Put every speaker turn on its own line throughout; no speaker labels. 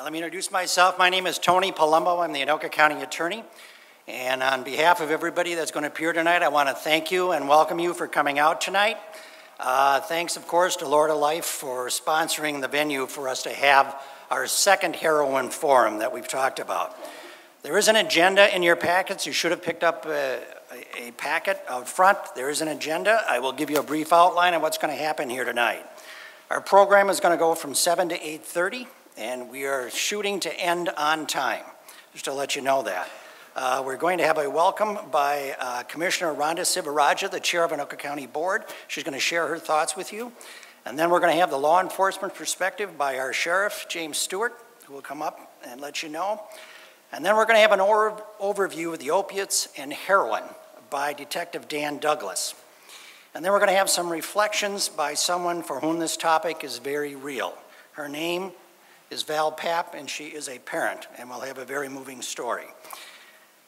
Let me introduce myself. My name is Tony Palumbo. I'm the Anoka County Attorney. And on behalf of everybody that's going to appear tonight, I want to thank you and welcome you for coming out tonight. Thanks, of course, to Lord of Life for sponsoring the venue for us to have our second Heroin Forum that we've talked about. There is an agenda in your packets. You should have picked up a packet out front. There is an agenda. I will give you a brief outline of what's going to happen here tonight. Our program is going to go from 7 to 8:30, and we are shooting to end on time, just to let you know that. We're going to have a welcome by Commissioner Rhonda Sivaraja, the chair of Anoka County Board. She's going to share her thoughts with you. And then we're going to have the law enforcement perspective by our sheriff, James Stewart, who will come up and let you know. And then we're going to have an overview of the opiates and heroin by Detective Dan Douglas. And then we're going to have some reflections by someone for whom this topic is very real. Her name is Val Papp, and she is a parent, and we'll have a very moving story.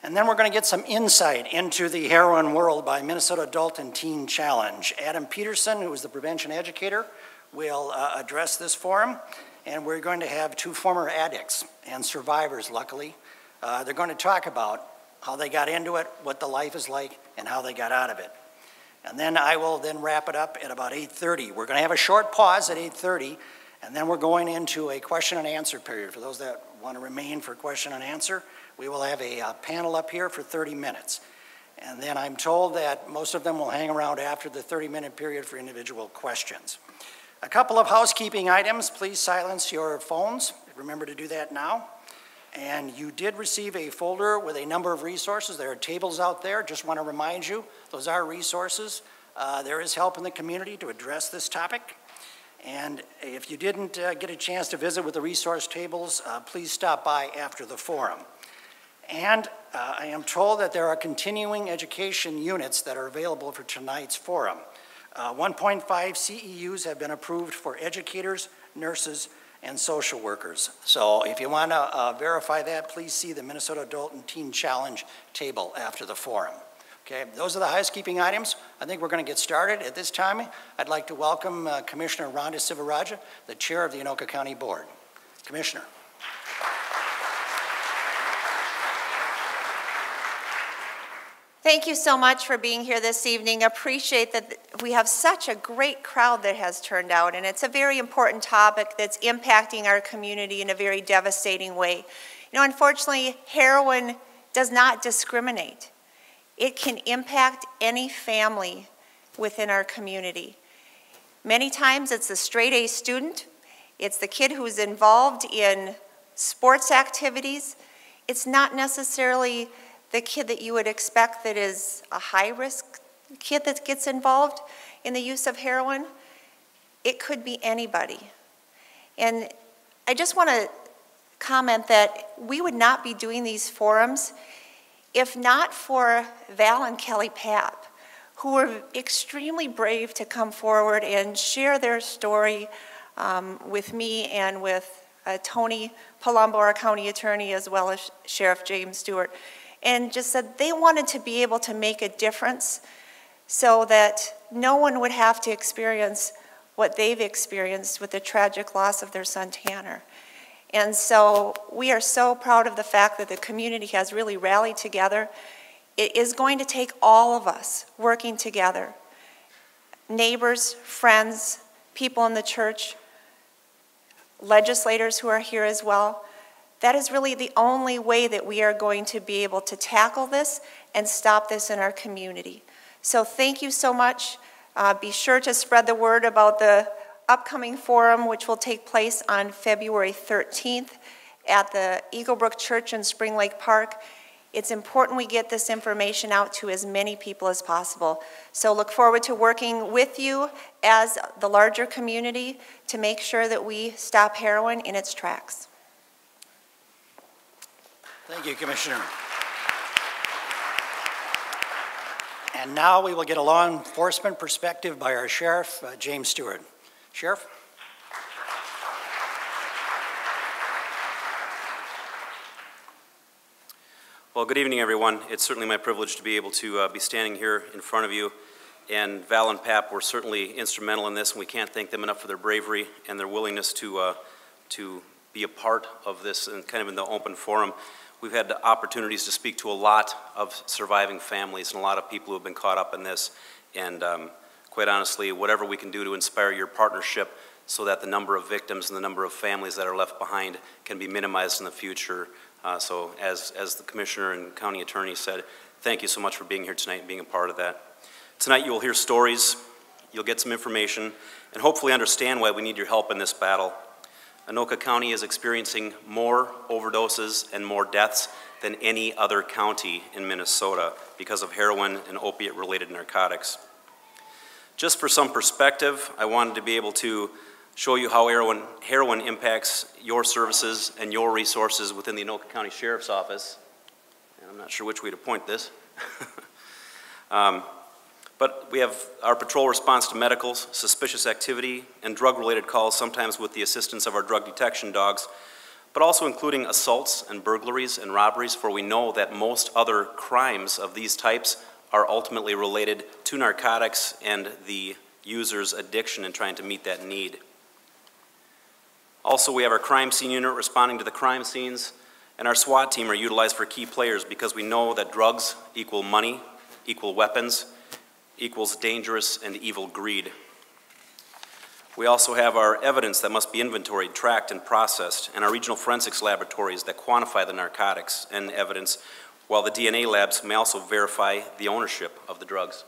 And then we're going to get some insight into the heroin world by Minnesota Adult and Teen Challenge. Adam Peterson, who is the prevention educator, will address this forum. And we're going to have two former addicts and survivors, luckily. They're going to talk about how they got into it, what the life is like, and how they got out of it. And then I will then wrap it up at about 8:30. We're going to have a short pause at 8:30, and then we're going into a question and answer period. For those that want to remain for question and answer, we will have a panel up here for 30 minutes. And then I'm told that most of them will hang around after the 30-minute period for individual questions. A couple of housekeeping items. Please silence your phones. Remember to do that now. And you did receive a folder with a number of resources. There are tables out there. Just want to remind you, those are resources. There is help in the community to address this topic. And if you didn't get a chance to visit with the resource tables, please stop by after the forum. And I am told that there are continuing education units that are available for tonight's forum. 1.5 CEUs have been approved for educators, nurses, and social workers. So if you want to verify that, please see the Minnesota Adult and Teen Challenge table after the forum. Okay, those are the housekeeping items. I think we're going to get started. At this time, I'd like to welcome Commissioner Rhonda Sivaraja, the chair of the Anoka County Board. Commissioner.
Thank you so much for being here this evening. Appreciate that we have such a great crowd that has turned out, and it's a very important topic that's impacting our community in a very devastating way. You know, unfortunately, heroin does not discriminate. It can impact any family within our community. Many times it's the straight-A student, it's the kid who's involved in sports activities. It's not necessarily the kid that you would expect that is a high-risk kid that gets involved in the use of heroin. It could be anybody. And I just want to comment that we would not be doing these forums if not for Val and Kelly Papp, who were extremely brave to come forward and share their story with me and with Tony Palumbo, our county attorney, as well as Sheriff James Stewart. And just said they wanted to be able to make a difference so that no one would have to experience what they've experienced with the tragic loss of their son Tanner. And so we are so proud of the fact that the community has really rallied together. It is going to take all of us working together, neighbors, friends, people in the church, legislators who are here as well. That is really the only way that we are going to be able to tackle this and stop this in our community. So thank you so much. Be sure to spread the word about the upcoming forum, which will take place on February 13th at the Eagle Brook Church in Spring Lake Park. It's important we get this information out to as many people as possible. So look forward to working with you as the larger community to make sure that we stop heroin in its tracks.
Thank you, Commissioner. And now we will get a law enforcement perspective by our Sheriff, James Stewart. Sheriff?
Well, good evening, everyone. It's certainly my privilege to be able to be standing here in front of you. And Val and Papp were certainly instrumental in this, and we can't thank them enough for their bravery and their willingness to be a part of this and kind of in the open forum. We've had the opportunities to speak to a lot of surviving families and a lot of people who have been caught up in this. And quite honestly, whatever we can do to inspire your partnership so that the number of victims and the number of families that are left behind can be minimized in the future. So as the Commissioner and County Attorney said, thank you so much for being here tonight and being a part of that. Tonight you will hear stories, you'll get some information, and hopefully understand why we need your help in this battle. Anoka County is experiencing more overdoses and more deaths than any other county in Minnesota because of heroin and opiate-related narcotics. Just for some perspective, I wanted to be able to show you how heroin impacts your services and your resources within the Anoka County Sheriff's Office. And I'm not sure which way to point this. But we have our patrol response to medicals, suspicious activity, and drug-related calls, sometimes with the assistance of our drug detection dogs, but also including assaults and burglaries and robberies, for we know that most other crimes of these types are ultimately related to narcotics and the user's addiction and trying to meet that need. Also, we have our crime scene unit responding to the crime scenes, and our SWAT team are utilized for key players because we know that drugs equal money, equal weapons, equals dangerous and evil greed. We also have our evidence that must be inventoried, tracked, and processed, and our regional forensics laboratories that quantify the narcotics and evidence, while the DNA labs may also verify the ownership of the drugs.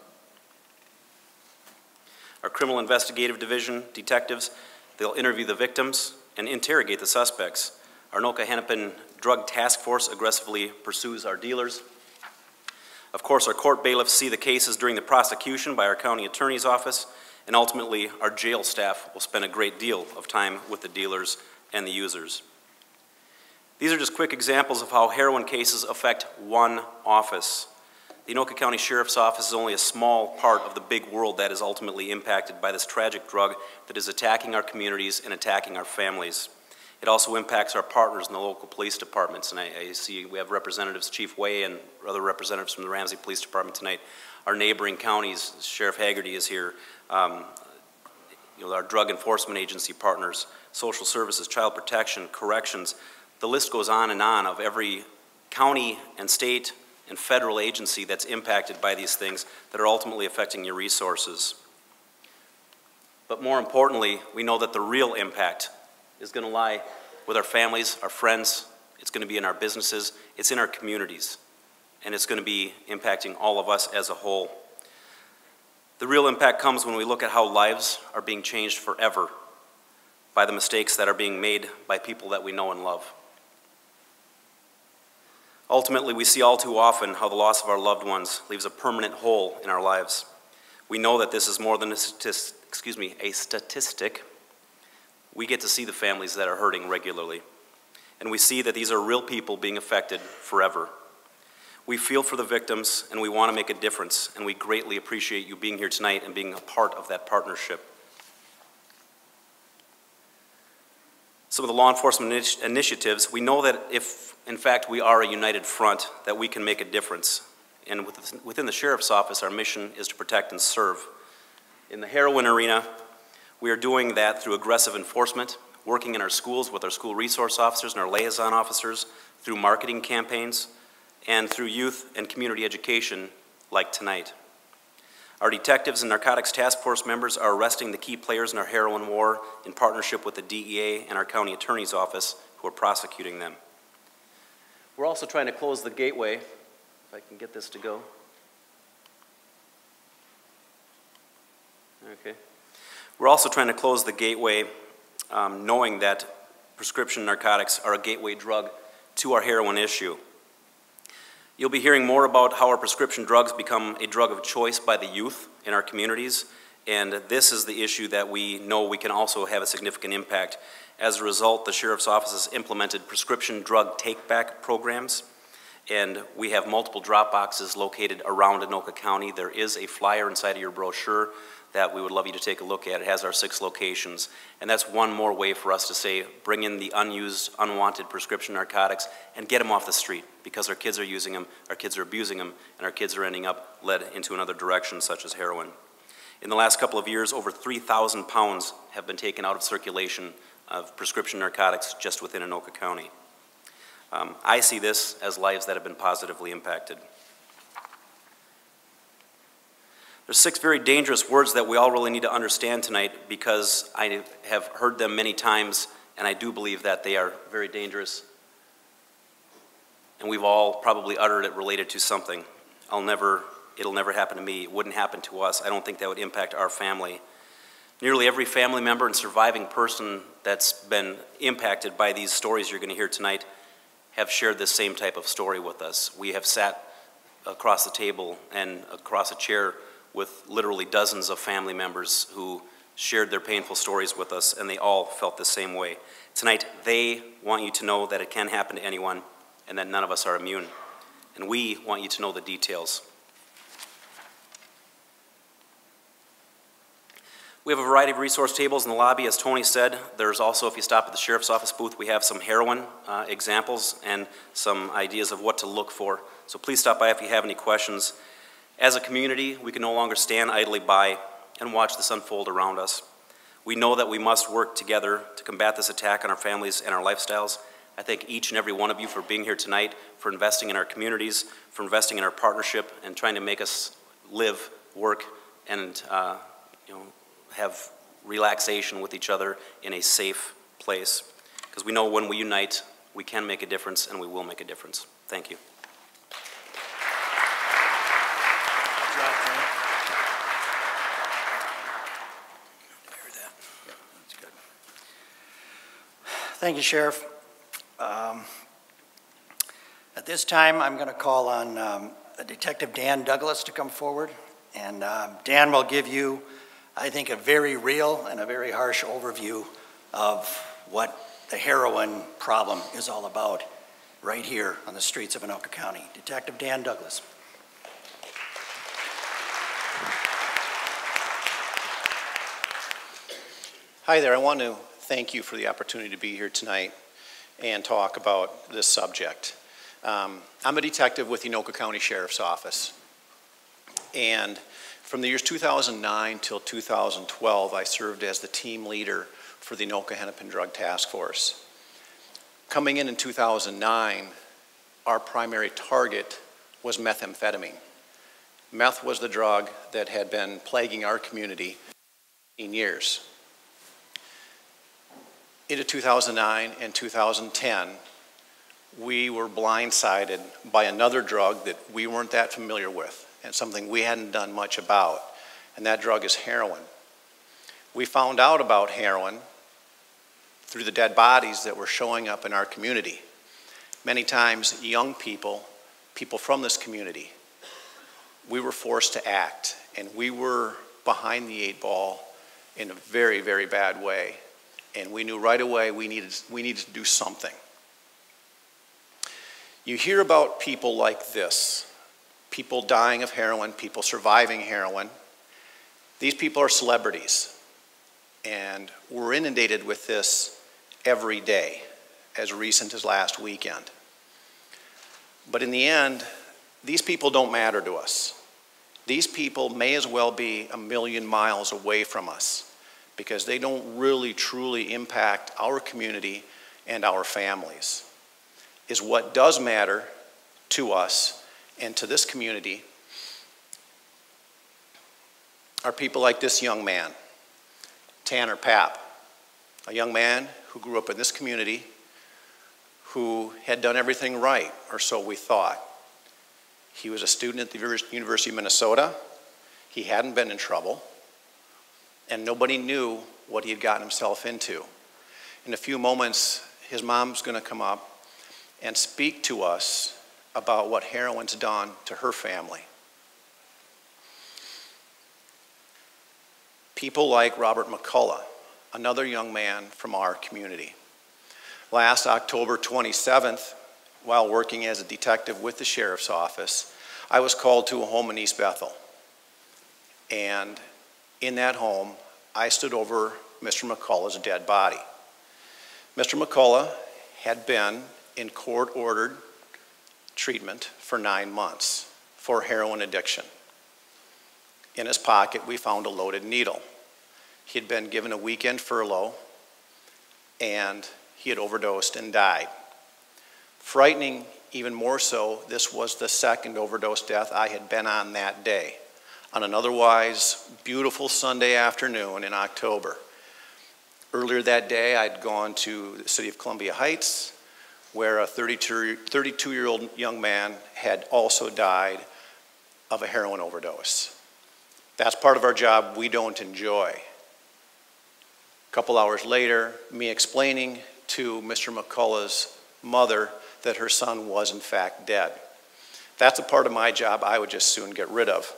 Our criminal investigative division detectives, they'll interview the victims and interrogate the suspects. Our Anoka-Hennepin Drug Task Force aggressively pursues our dealers. Of course, our court bailiffs see the cases during the prosecution by our county attorney's office, and ultimately our jail staff will spend a great deal of time with the dealers and the users. These are just quick examples of how heroin cases affect one office. The Anoka County Sheriff's Office is only a small part of the big world that is ultimately impacted by this tragic drug that is attacking our communities and attacking our families. It also impacts our partners in the local police departments, and I see we have representatives, Chief Way and other representatives from the Ramsey Police Department tonight. Our neighboring counties, Sheriff Haggerty is here, our drug enforcement agency partners, social services, child protection, corrections. The list goes on of every county and state and federal agency that's impacted by these things that are ultimately affecting your resources. But more importantly, we know that the real impact is going to lie with our families, our friends. It's going to be in our businesses. It's in our communities. And it's going to be impacting all of us as a whole. The real impact comes when we look at how lives are being changed forever by the mistakes that are being made by people that we know and love. Ultimately, we see all too often how the loss of our loved ones leaves a permanent hole in our lives. We know that this is more than a statistic. We get to see the families that are hurting regularly. And we see that these are real people being affected forever. We feel for the victims, and we want to make a difference, and we greatly appreciate you being here tonight and being a part of that partnership. Some of the law enforcement initiatives, we know that if, in fact, we are a united front, that we can make a difference. And within the Sheriff's Office, our mission is to protect and serve. In the heroin arena, we are doing that through aggressive enforcement, working in our schools with our school resource officers and our liaison officers, through marketing campaigns, and through youth and community education like tonight. Our detectives and narcotics task force members are arresting the key players in our heroin war in partnership with the DEA and our county attorney's office who are prosecuting them. We're also trying to close the gateway, if I can get this to go. Okay. We're also trying to close the gateway, knowing that prescription narcotics are a gateway drug to our heroin issue. You'll be hearing more about how our prescription drugs become a drug of choice by the youth in our communities, and this is the issue that we know we can also have a significant impact. As a result, the Sheriff's Office has implemented prescription drug take-back programs, and we have multiple drop boxes located around Anoka County. There is a flyer inside of your brochure that we would love you to take a look at. It has our 6 locations, and that's one more way for us to say, bring in the unused, unwanted prescription narcotics and get them off the street, because our kids are using them, our kids are abusing them, and our kids are ending up led into another direction, such as heroin. In the last couple of years, over 3,000 pounds have been taken out of circulation of prescription narcotics just within Anoka County. I see this as lives that have been positively impacted. There's 6 very dangerous words that we all really need to understand tonight, because I have heard them many times, and I do believe that they are very dangerous. And we've all probably uttered it related to something. It'll never happen to me. It wouldn't happen to us. I don't think that would impact our family. Nearly every family member and surviving person that's been impacted by these stories you're going to hear tonight have shared this same type of story with us. We have sat across the table and across a chair with literally dozens of family members who shared their painful stories with us, and they all felt the same way. Tonight, they want you to know that it can happen to anyone and that none of us are immune. And we want you to know the details. We have a variety of resource tables in the lobby, as Tony said. There's also, if you stop at the sheriff's office booth, we have some heroin examples and some ideas of what to look for. So please stop by if you have any questions. As a community, we can no longer stand idly by and watch this unfold around us. We know that we must work together to combat this attack on our families and our lifestyles. I thank each and every one of you for being here tonight, for investing in our communities, for investing in our partnership, and trying to make us live, work, and have relaxation with each other in a safe place. Because we know when we unite, we can make a difference, and we will make a difference. Thank you.
Thank you, Sheriff. At this time, I'm going to call on Detective Dan Douglas to come forward. And Dan will give you, I think, a very real and a very harsh overview of what the heroin problem is all about right here on the streets of Anoka County. Detective Dan Douglas.
Hi there. I want to thank you for the opportunity to be here tonight and talk about this subject. I'm a detective with the Anoka County Sheriff's Office. And from the years 2009 till 2012, I served as the team leader for the Anoka Hennepin Drug Task Force. Coming in 2009, our primary target was methamphetamine. Meth was the drug that had been plaguing our community for 18 years. Into 2009 and 2010, we were blindsided by another drug that we weren't that familiar with and something we hadn't done much about, and that drug is heroin. We found out about heroin through the dead bodies that were showing up in our community. Many times, young people, people from this community. We were forced to act, and we were behind the 8 ball in a very, very bad way. And we knew right away we needed to do something. You hear about people like this, people dying of heroin, people surviving heroin. These people are celebrities, and we're inundated with this every day, as recent as last weekend. But in the end, these people don't matter to us. These people may as well be a million miles away from us, because they don't really truly impact our community and our families. Is what does matter to us and to this community are people like this young man, Tanner Papp, a young man who grew up in this community, who had done everything right, or so we thought. He was a student at the University of Minnesota. He hadn't been in trouble, and nobody knew what he had gotten himself into. In a few moments, his mom's going to come up and speak to us about what heroin's done to her family. People like Robert McCullough, another young man from our community. Last October 27th, while working as a detective with the Sheriff's Office, I was called to a home in East Bethel. And in that home, I stood over Mr. McCullough's dead body. Mr. McCullough had been in court-ordered treatment for 9 months for heroin addiction. In his pocket, we found a loaded needle. He had been given a weekend furlough, and he had overdosed and died. Frightening, even more so, this was the second overdose death I had been on that day, on an otherwise beautiful Sunday afternoon in October. Earlier that day, I'd gone to the city of Columbia Heights, where a 32-year-old young man had also died of a heroin overdose. That's part of our job we don't enjoy. A couple hours later, me explaining to Mr. McCullough's mother that her son was in fact dead. That's a part of my job I would just soon get rid of,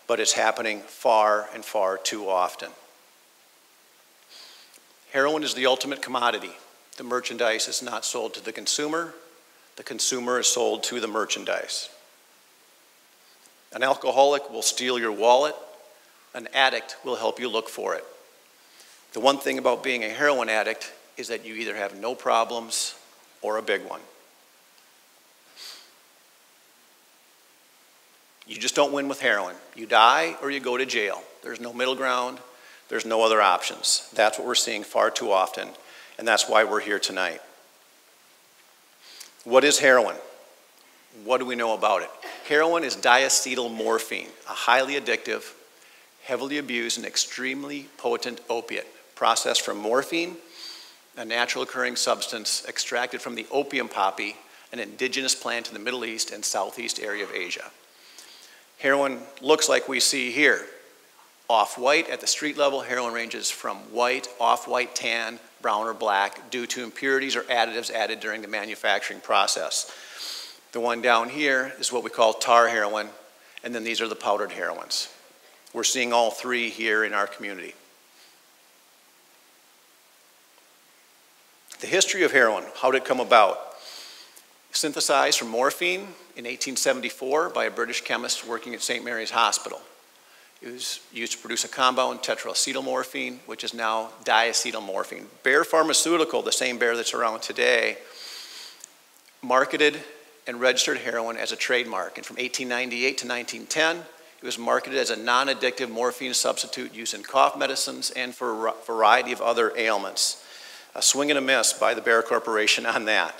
but it's happening far and far too often. Heroin is the ultimate commodity. The merchandise is not sold to the consumer is sold to the merchandise. An alcoholic will steal your wallet, an addict will help you look for it. The one thing about being a heroin addict is that you either have no problems or a big one. You just don't win with heroin. You die or you go to jail. There's no middle ground. There's no other options. That's what we're seeing far too often, and that's why we're here tonight. What is heroin? What do we know about it? Heroin is diacetyl morphine, a highly addictive, heavily abused, and extremely potent opiate, processed from morphine, a natural occurring substance extracted from the opium poppy, an indigenous plant in the Middle East and Southeast area of Asia. Heroin looks like we see here. Off-white at the street level, heroin ranges from white, off-white, tan, brown, or black due to impurities or additives added during the manufacturing process. The one down here is what we call tar heroin, and then these are the powdered heroins. We're seeing all three here in our community. The history of heroin, how did it come about? Synthesized from morphine in 1874 by a British chemist working at St. Mary's Hospital. It was used to produce a compound, tetracetylmorphine, which is now diacetylmorphine. Bayer Pharmaceutical, the same Bayer that's around today, marketed and registered heroin as a trademark. And from 1898 to 1910, it was marketed as a non-addictive morphine substitute used in cough medicines and for a variety of other ailments. A swing and a miss by the Bayer Corporation on that.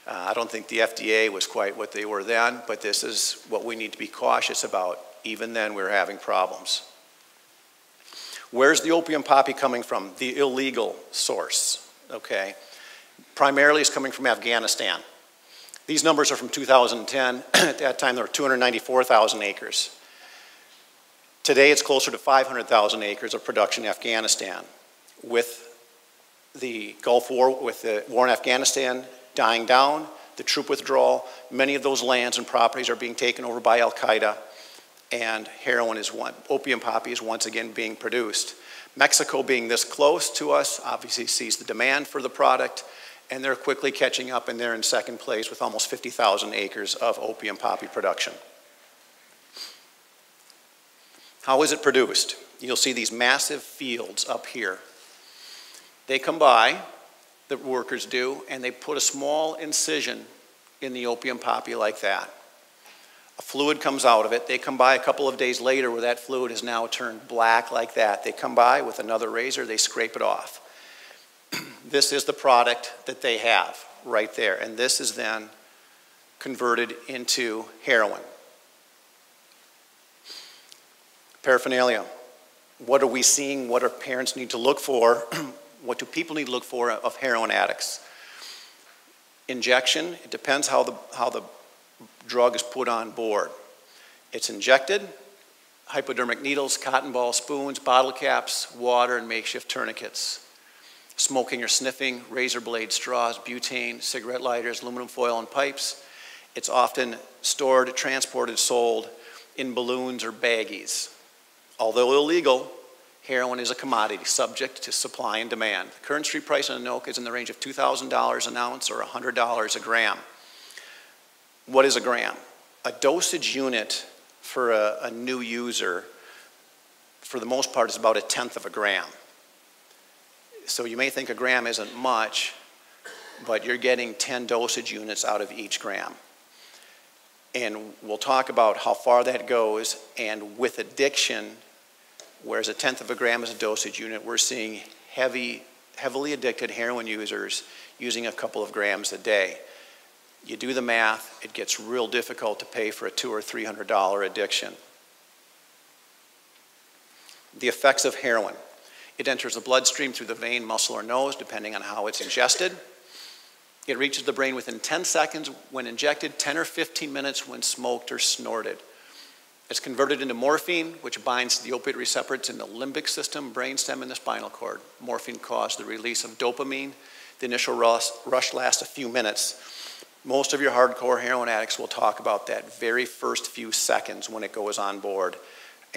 I don't think the FDA was quite what they were then, but this is what we need to be cautious about. Even then, we're having problems. Where's the opium poppy coming from? The illegal source, okay? Primarily it's coming from Afghanistan. These numbers are from 2010. At that time, there were 294,000 acres. Today, it's closer to 500,000 acres of production in Afghanistan. With the Gulf War, with the war in Afghanistan dying down, the troop withdrawal, many of those lands and properties are being taken over by Al-Qaeda, and opium poppy is once again being produced. Mexico, being this close to us, obviously sees the demand for the product, and they're quickly catching up, and they're in second place with almost 50,000 acres of opium poppy production. How is it produced? You'll see these massive fields up here. They come by, the workers do, and they put a small incision in the opium poppy like that. A fluid comes out of it. They come by a couple of days later where that fluid has now turned black like that. They come by with another razor, they scrape it off. This is the product that they have right there, and this is then converted into heroin. Paraphernalia. What are we seeing? What do parents need to look for? What do people need to look for of heroin addicts? Injection, it depends how the drug is put on board. It's injected, hypodermic needles, cotton ball spoons, bottle caps, water, and makeshift tourniquets. Smoking or sniffing, razor blade straws, butane, cigarette lighters, aluminum foil, and pipes. It's often stored, transported, sold in balloons or baggies. Although illegal, heroin is a commodity subject to supply and demand. The current street price on Anoka is in the range of $2,000 an ounce or $100 a gram. What is a gram? A dosage unit for a new user, for the most part, is about 1/10 of a gram. So you may think a gram isn't much, but you're getting 10 dosage units out of each gram. And we'll talk about how far that goes, and with addiction, whereas 1/10 of a gram is a dosage unit, we're seeing heavy heavily addicted heroin users using a couple of grams a day. You do the math, it gets real difficult to pay for a $200 or $300 addiction. The effects of heroin. It enters the bloodstream through the vein, muscle, or nose, depending on how it's ingested. It reaches the brain within 10 seconds when injected, 10 or 15 minutes when smoked or snorted. It's converted into morphine, which binds to the opiate receptors in the limbic system, brainstem, and the spinal cord. Morphine causes the release of dopamine. The initial rush lasts a few minutes. Most of your hardcore heroin addicts will talk about that very first few seconds when it goes on board,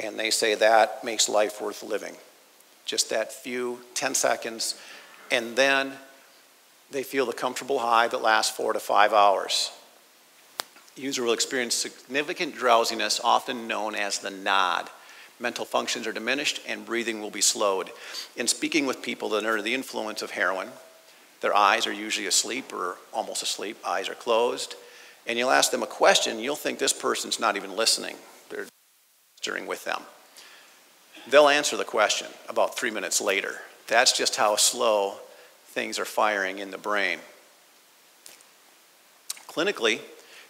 and they say that makes life worth living. Just that few 10 seconds, and then they feel the comfortable high that lasts 4 to 5 hours. The user will experience significant drowsiness, often known as the nod. Mental functions are diminished and breathing will be slowed. In speaking with people that are under the influence of heroin, their eyes are usually asleep or almost asleep, eyes are closed, and you'll ask them a question, you'll think this person's not even listening. They're stirring with them. They'll answer the question about 3 minutes later. That's just how slow things are firing in the brain. Clinically,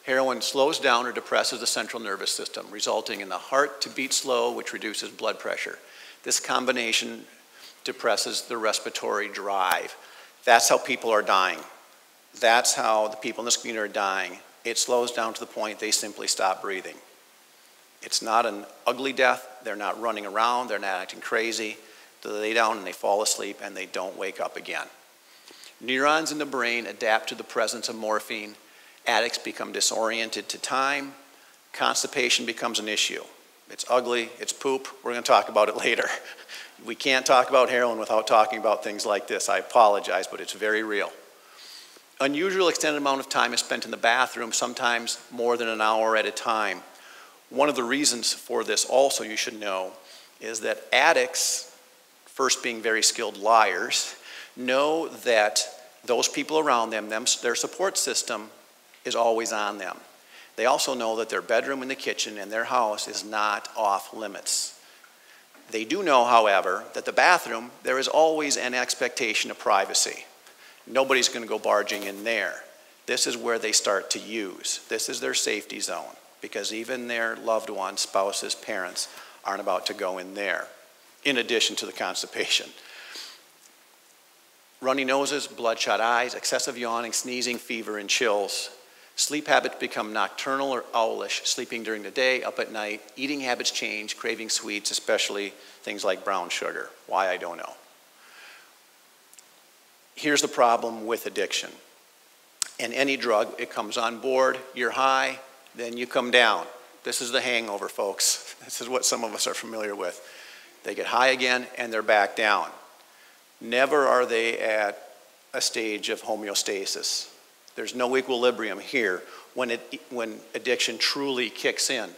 heroin slows down or depresses the central nervous system, resulting in the heart to beat slow, which reduces blood pressure. This combination depresses the respiratory drive. That's how people are dying. That's how the people in this community are dying. It slows down to the point they simply stop breathing. It's not an ugly death. They're not running around. They're not acting crazy. They lay down and they fall asleep and they don't wake up again. Neurons in the brain adapt to the presence of morphine. Addicts become disoriented to time. Constipation becomes an issue. It's ugly, it's poop. We're going to talk about it later. We can't talk about heroin without talking about things like this. I apologize, but it's very real. Unusual extended amount of time is spent in the bathroom, sometimes more than an hour at a time. One of the reasons for this also, you should know, is that addicts, first being very skilled liars, know that those people around them, their support system is always on them. They also know that their bedroom and the kitchen and their house is not off limits. They do know, however, that the bathroom, there is always an expectation of privacy. Nobody's going to go barging in there. This is where they start to use. This is their safety zone, because even their loved ones, spouses, parents, aren't about to go in there, in addition to the constipation. Runny noses, bloodshot eyes, excessive yawning, sneezing, fever, and chills. Sleep habits become nocturnal or owlish, sleeping during the day, up at night. Eating habits change, craving sweets, especially things like brown sugar. Why, I don't know. Here's the problem with addiction. In any drug, it comes on board, you're high, then you come down. This is the hangover, folks. This is what some of us are familiar with. They get high again, and they're back down. Never are they at a stage of homeostasis. There's no equilibrium here when addiction truly kicks in,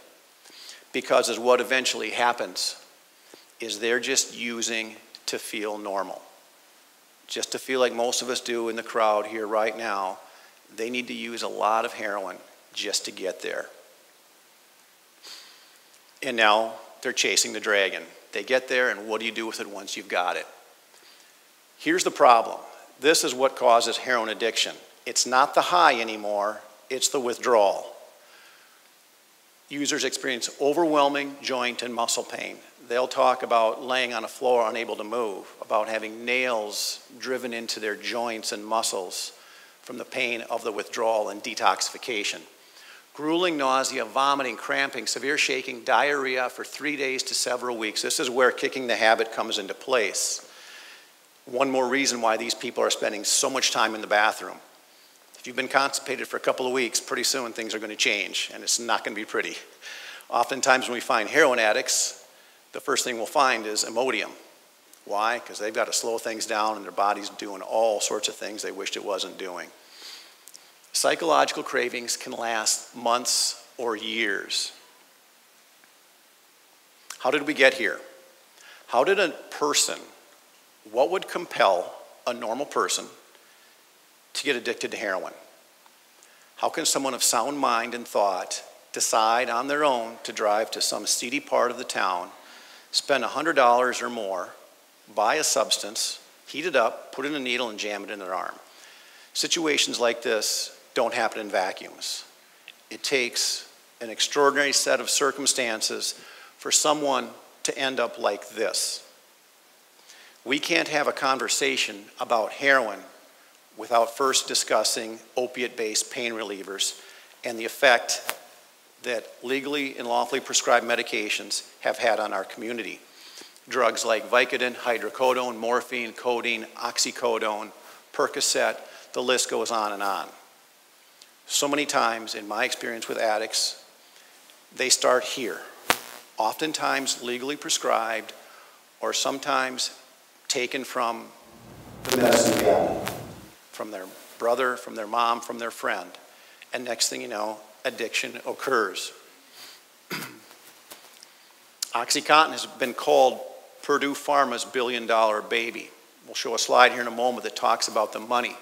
because as what eventually happens is they're just using to feel normal. Just to feel like most of us do in the crowd here right now, they need to use a lot of heroin just to get there. And now they're chasing the dragon. They get there, and what do you do with it once you've got it? Here's the problem. This is what causes heroin addiction. It's not the high anymore, it's the withdrawal. Users experience overwhelming joint and muscle pain. They'll talk about laying on a floor unable to move, about having nails driven into their joints and muscles from the pain of the withdrawal and detoxification. Grueling nausea, vomiting, cramping, severe shaking, diarrhea for 3 days to several weeks. This is where kicking the habit comes into place. One more reason why these people are spending so much time in the bathroom. If you've been constipated for a couple of weeks, pretty soon things are going to change, and it's not going to be pretty. Oftentimes when we find heroin addicts, the first thing we'll find is Imodium. Why? Because they've got to slow things down, and their body's doing all sorts of things they wished it wasn't doing. Psychological cravings can last months or years. How did we get here? How did a person, what would compel a normal person to get addicted to heroin? How can someone of sound mind and thought decide on their own to drive to some seedy part of the town, spend $100 or more, buy a substance, heat it up, put in a needle, and jam it in their arm. Situations like this don't happen in vacuums. It takes an extraordinary set of circumstances for someone to end up like this. We can't have a conversation about heroin without first discussing opiate-based pain relievers and the effect that legally and lawfully prescribed medications have had on our community. Drugs like Vicodin, hydrocodone, morphine, codeine, oxycodone, Percocet, the list goes on and on. So many times in my experience with addicts, they start here, oftentimes legally prescribed or sometimes taken from the medicine cabinet, from their brother, from their mom, from their friend. And next thing you know, addiction occurs. OxyContin has been called Purdue Pharma's billion-dollar baby. We'll show a slide here in a moment that talks about the money.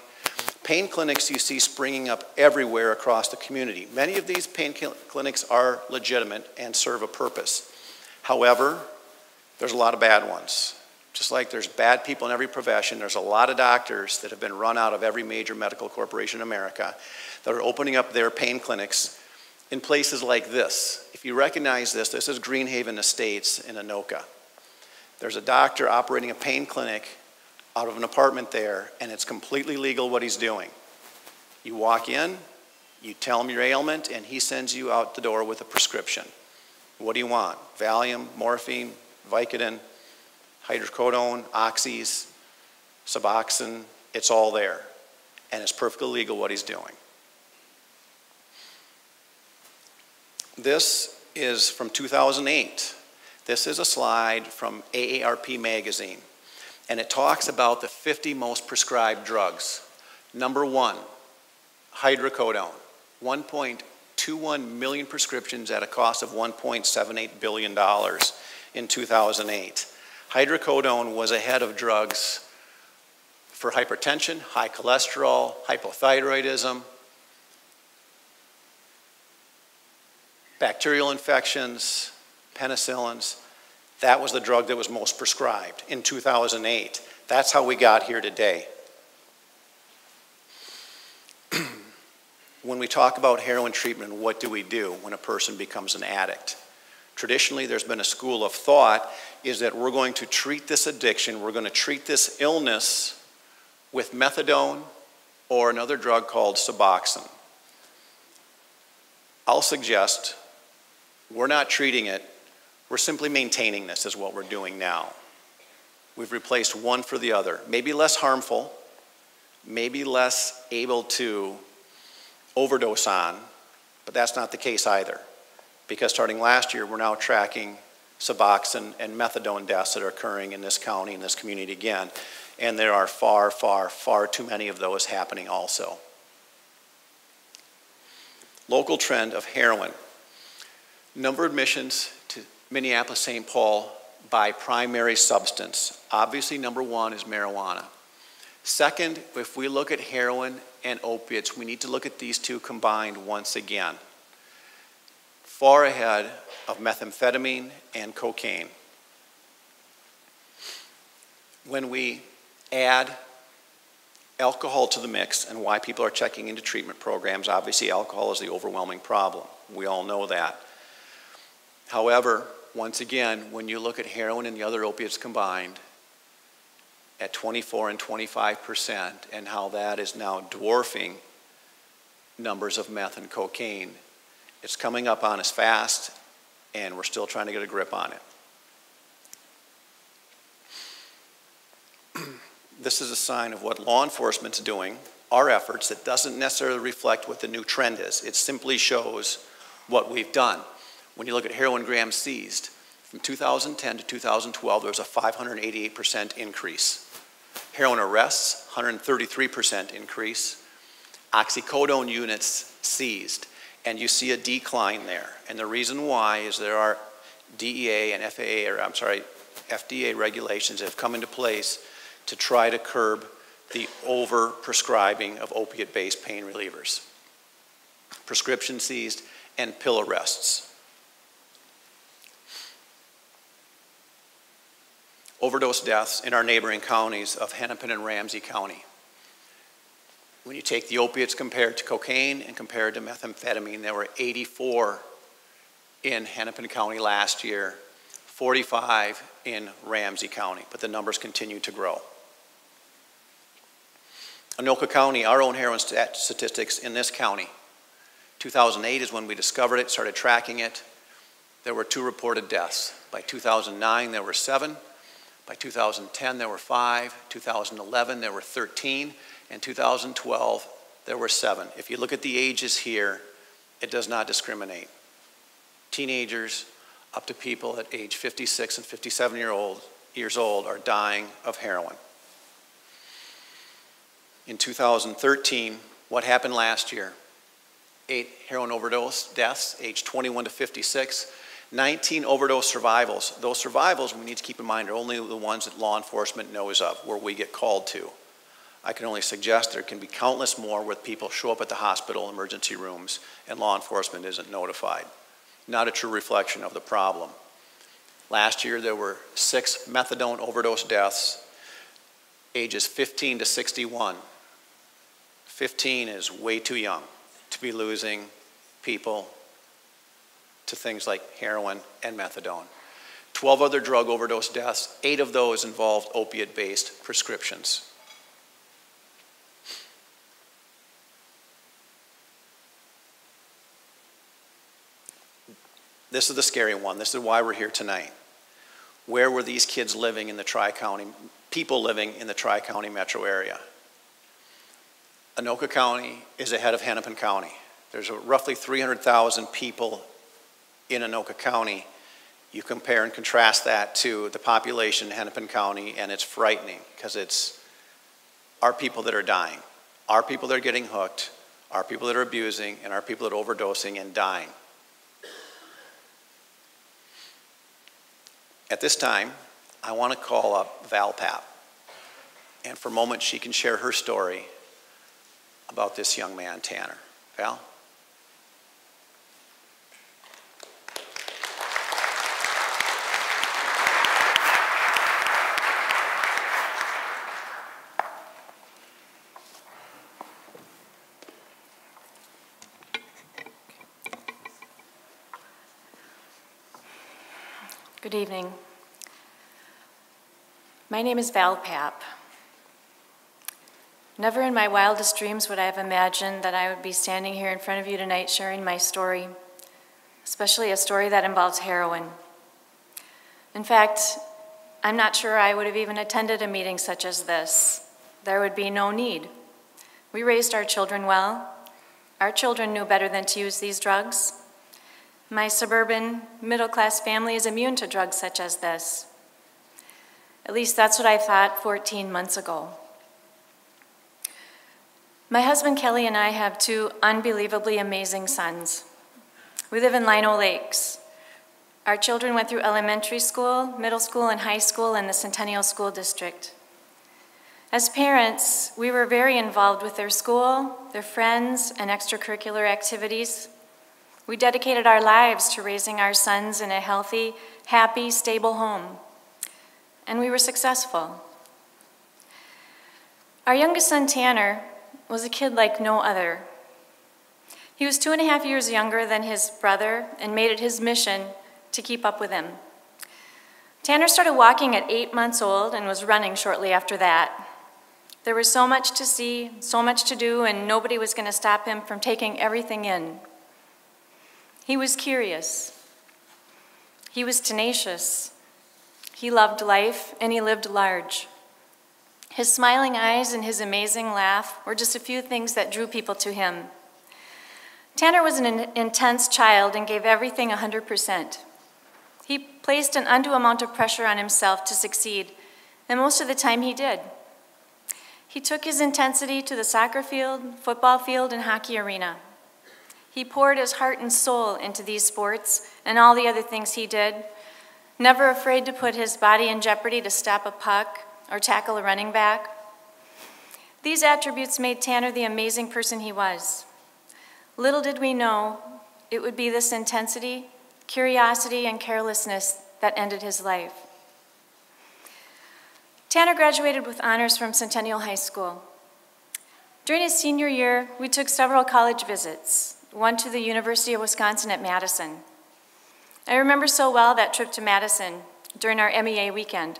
Pain clinics you see springing up everywhere across the community. Many of these pain clinics are legitimate and serve a purpose. However, there's a lot of bad ones. Just like there's bad people in every profession, there's a lot of doctors that have been run out of every major medical corporation in America that are opening up their pain clinics in places like this. If you recognize this, this is Greenhaven Estates in Anoka. There's a doctor operating a pain clinic out of an apartment there, and it's completely legal what he's doing. You walk in, you tell him your ailment, and he sends you out the door with a prescription. What do you want? Valium, morphine, Vicodin, hydrocodone, oxys, Suboxone, it's all there. And it's perfectly legal what he's doing. This is from 2008. This is a slide from AARP magazine. And it talks about the 50 most prescribed drugs. Number 1, hydrocodone. 1.21 million prescriptions at a cost of $1.78 billion in 2008. Hydrocodone was ahead of drugs for hypertension, high cholesterol, hypothyroidism, bacterial infections, penicillins. That was the drug that was most prescribed in 2008. That's how we got here today. When we talk about heroin treatment, what do we do when a person becomes an addict? Traditionally, there's been a school of thought is that we're going to treat this addiction, we're going to treat this illness with methadone or another drug called Suboxone. I'll suggest we're not treating it, we're simply maintaining this is what we're doing now. We've replaced one for the other. Maybe less harmful, maybe less able to overdose on, but that's not the case either. Because starting last year, we're now tracking Suboxone and methadone deaths that are occurring in this county, in this community again. And there are far, far, far too many of those happening also. Local trend of heroin. Number of admissions to Minneapolis-St. Paul by primary substance. Obviously, number 1 is marijuana. Second, if we look at heroin and opiates, we need to look at these two combined once again. Far ahead of methamphetamine and cocaine. When we add alcohol to the mix and why people are checking into treatment programs, obviously alcohol is the overwhelming problem. We all know that. However, once again, when you look at heroin and the other opiates combined at 24 and 25% and how that is now dwarfing numbers of meth and cocaine, it's coming up on us fast, and we're still trying to get a grip on it. This is a sign of what law enforcement's doing, our efforts. It doesn't necessarily reflect what the new trend is. It simply shows what we've done. When you look at heroin grams seized, from 2010 to 2012, there was a 588% increase. Heroin arrests, 133% increase. Oxycodone units seized. And you see a decline there. And the reason why is there are DEA and FDA regulations that have come into place to try to curb the over-prescribing of opiate-based pain relievers. Prescription seized and pill arrests. overdose deaths in our neighboring counties of Hennepin and Ramsey County. When you take the opiates compared to cocaine and compared to methamphetamine, there were 84 in Hennepin County last year, 45 in Ramsey County, but the numbers continue to grow. Anoka County, our own heroin statistics in this county. 2008 is when we discovered it, started tracking it. There were 2 reported deaths. By 2009, there were 7. By 2010, there were 5. 2011, there were 13. In 2012, there were 7. If you look at the ages here, it does not discriminate. Teenagers up to people at age 56 and 57 years old are dying of heroin. In 2013, what happened last year? 8 heroin overdose deaths, age 21 to 56. 19 overdose survivals. Those survivals, we need to keep in mind, are only the ones that law enforcement knows of, where we get called to. I can only suggest there can be countless more where people show up at the hospital emergency rooms and law enforcement isn't notified. Not a true reflection of the problem. Last year there were 6 methadone overdose deaths, ages 15 to 61. 15 is way too young to be losing people to things like heroin and methadone. 12 other drug overdose deaths, 8 of those involved opiate-based prescriptions. This is the scary one. This is why we're here tonight. Where were these kids living in the Tri-County, people living in the Tri-County metro area? Anoka County is ahead of Hennepin County. There's roughly 300,000 people in Anoka County. You compare and contrast that to the population in Hennepin County, and it's frightening because it's our people that are dying, our people that are getting hooked, our people that are abusing, and our people that are overdosing and dying. At this time, I want to call up Val Papp, and for a moment she can share her story about this young man, Tanner. Val?
Good evening. My name is Val Papp. Never in my wildest dreams would I have imagined that I would be standing here in front of you tonight sharing my story, especially a story that involves heroin. In fact, I'm not sure I would have even attended a meeting such as this. There would be no need. We raised our children well. Our children knew better than to use these drugs. My suburban, middle-class family is immune to drugs such as this. At least that's what I thought 14 months ago. My husband Kelly and I have 2 unbelievably amazing sons. We live in Lino Lakes. Our children went through elementary school, middle school, and high school in the Centennial School District. As parents, we were very involved with their school, their friends, and extracurricular activities. We dedicated our lives to raising our sons in a healthy, happy, stable home. And we were successful. Our youngest son, Tanner, was a kid like no other. He was 2.5 years younger than his brother and made it his mission to keep up with him. Tanner started walking at 8 months old and was running shortly after that. There was so much to see, so much to do, and nobody was going to stop him from taking everything in. He was curious. He was tenacious. He loved life, and he lived large. His smiling eyes and his amazing laugh were just a few things that drew people to him. Tanner was an intense child and gave everything 100%. He placed an undue amount of pressure on himself to succeed, and most of the time he did. He took his intensity to the soccer field, football field, and hockey arena. He poured his heart and soul into these sports and all the other things he did, never afraid to put his body in jeopardy to stop a puck or tackle a running back. These attributes made Tanner the amazing person he was. Little did we know it would be this intensity, curiosity, and carelessness that ended his life. Tanner graduated with honors from Centennial High School. During his senior year, we took several college visits, one to the University of Wisconsin at Madison. I remember so well that trip to Madison during our MEA weekend.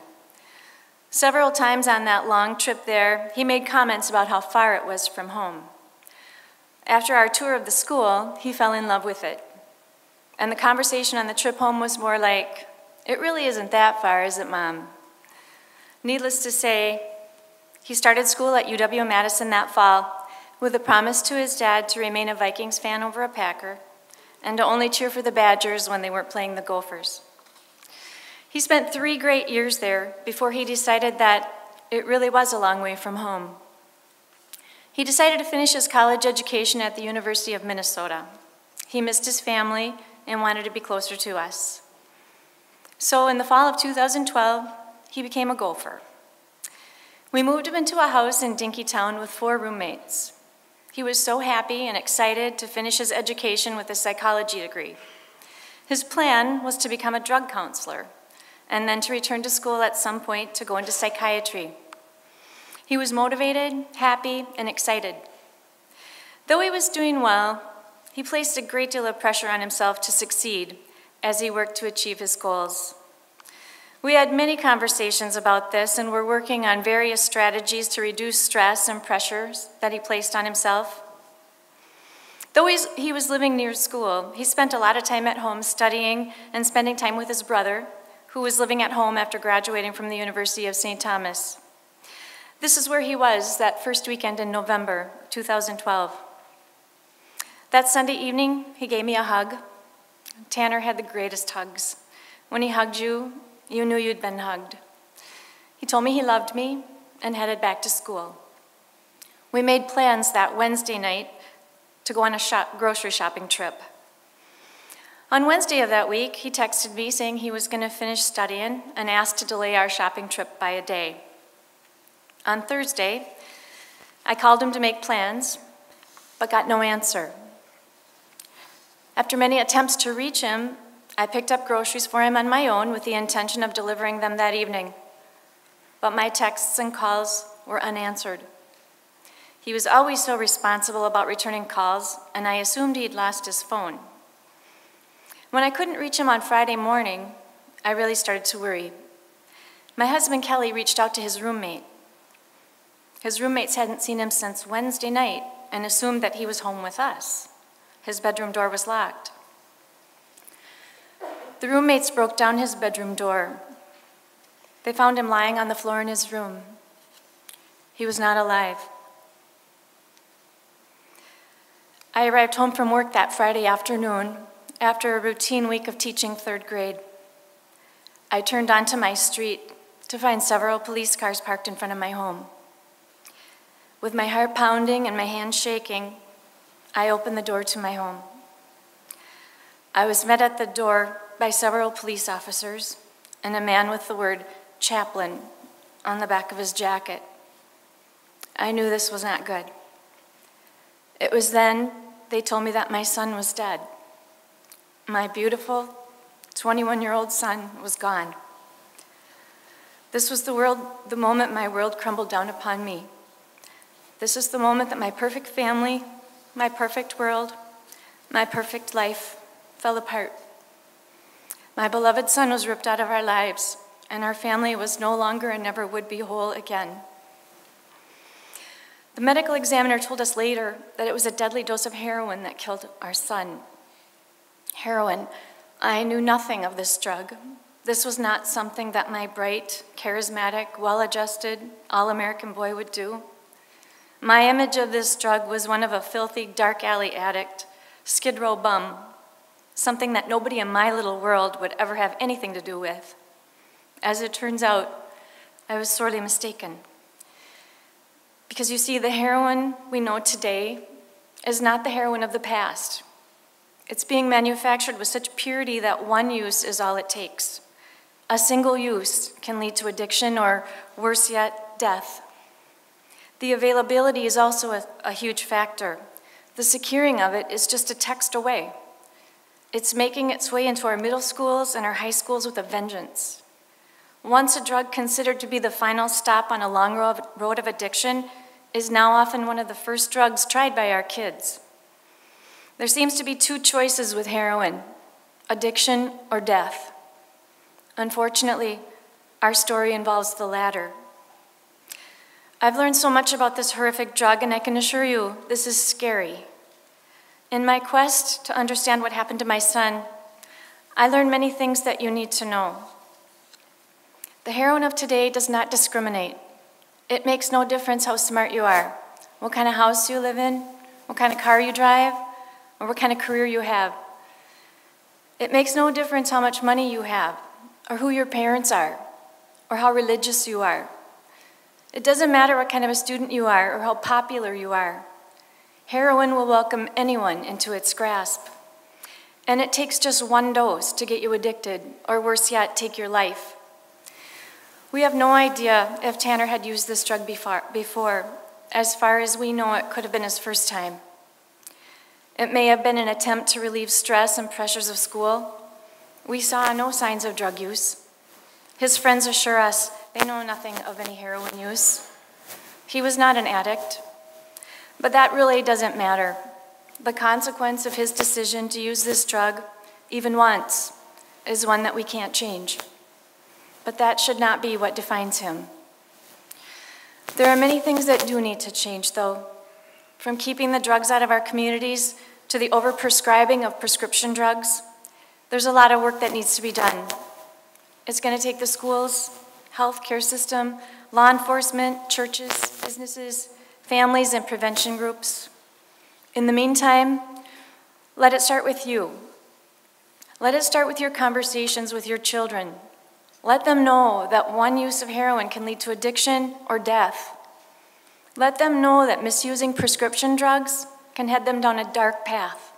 Several times on that long trip there, he made comments about how far it was from home. After our tour of the school, he fell in love with it. And the conversation on the trip home was more like, "It really isn't that far, is it, Mom?" Needless to say, he started school at UW-Madison that fall with a promise to his dad to remain a Vikings fan over a Packer and to only cheer for the Badgers when they weren't playing the Gophers. He spent 3 great years there before he decided that it really was a long way from home. He decided to finish his college education at the University of Minnesota. He missed his family and wanted to be closer to us. So in the fall of 2012, he became a Gopher. We moved him into a house in Dinkytown with 4 roommates. He was so happy and excited to finish his education with a psychology degree. His plan was to become a drug counselor and then to return to school at some point to go into psychiatry. He was motivated, happy, and excited. Though he was doing well, he placed a great deal of pressure on himself to succeed as he worked to achieve his goals. We had many conversations about this and were working on various strategies to reduce stress and pressures that he placed on himself. Though he was living near school, he spent a lot of time at home studying and spending time with his brother, who was living at home after graduating from the University of St. Thomas. This is where he was that first weekend in November 2012. That Sunday evening, he gave me a hug. Tanner had the greatest hugs. When he hugged you, you knew you'd been hugged. He told me he loved me and headed back to school. We made plans that Wednesday night to go on a grocery shopping trip. On Wednesday of that week, he texted me saying he was going to finish studying and asked to delay our shopping trip by a day. On Thursday, I called him to make plans, but got no answer. After many attempts to reach him, I picked up groceries for him on my own with the intention of delivering them that evening. But my texts and calls were unanswered. He was always so responsible about returning calls, and I assumed he'd lost his phone. When I couldn't reach him on Friday morning, I really started to worry. My husband, Kelly, reached out to his roommate. His roommates hadn't seen him since Wednesday night and assumed that he was home with us. His bedroom door was locked. The roommates broke down his bedroom door. They found him lying on the floor in his room. He was not alive. I arrived home from work that Friday afternoon after a routine week of teaching 3rd grade. I turned onto my street to find several police cars parked in front of my home. With my heart pounding and my hands shaking, I opened the door to my home. I was met at the door by several police officers and a man with the word chaplain on the back of his jacket. I knew this was not good. It was then they told me that my son was dead. My beautiful 21-year-old son was gone. This was the moment my world crumbled down upon me. This is the moment that my perfect family, my perfect world, my perfect life fell apart. My beloved son was ripped out of our lives, and our family was no longer and never would be whole again. The medical examiner told us later that it was a deadly dose of heroin that killed our son. Heroin. I knew nothing of this drug. This was not something that my bright, charismatic, well-adjusted, all-American boy would do. My image of this drug was one of a filthy, dark alley addict, skid row bum, something that nobody in my little world would ever have anything to do with. As it turns out, I was sorely mistaken. Because you see, the heroin we know today is not the heroin of the past. It's being manufactured with such purity that one use is all it takes. A single use can lead to addiction or, worse yet, death. The availability is also a huge factor. The securing of it is just a text away. It's making its way into our middle schools and our high schools with a vengeance. once a drug considered to be the final stop on a long road of addiction, is now often one of the first drugs tried by our kids. There seems to be two choices with heroin: addiction or death. Unfortunately, our story involves the latter. I've learned so much about this horrific drug, and I can assure you this is scary. In my quest to understand what happened to my son, I learned many things that you need to know. The heroin of today does not discriminate. It makes no difference how smart you are, what kind of house you live in, what kind of car you drive, or what kind of career you have. It makes no difference how much money you have, or who your parents are, or how religious you are. It doesn't matter what kind of a student you are or how popular you are. Heroin will welcome anyone into its grasp. And it takes just one dose to get you addicted, or worse yet, take your life. We have no idea if Tanner had used this drug before. As far as we know, it could have been his first time. It may have been an attempt to relieve stress and pressures of school. We saw no signs of drug use. His friends assure us they know nothing of any heroin use. He was not an addict, but that really doesn't matter. The consequence of his decision to use this drug, even once, is one that we can't change. But that should not be what defines him. There are many things that do need to change, though. From keeping the drugs out of our communities to the overprescribing of prescription drugs, there's a lot of work that needs to be done. It's going to take the schools, healthcare system, law enforcement, churches, businesses, families, and prevention groups. In the meantime, let it start with you. Let it start with your conversations with your children. Let them know that one use of heroin can lead to addiction or death. Let them know that misusing prescription drugs can head them down a dark path.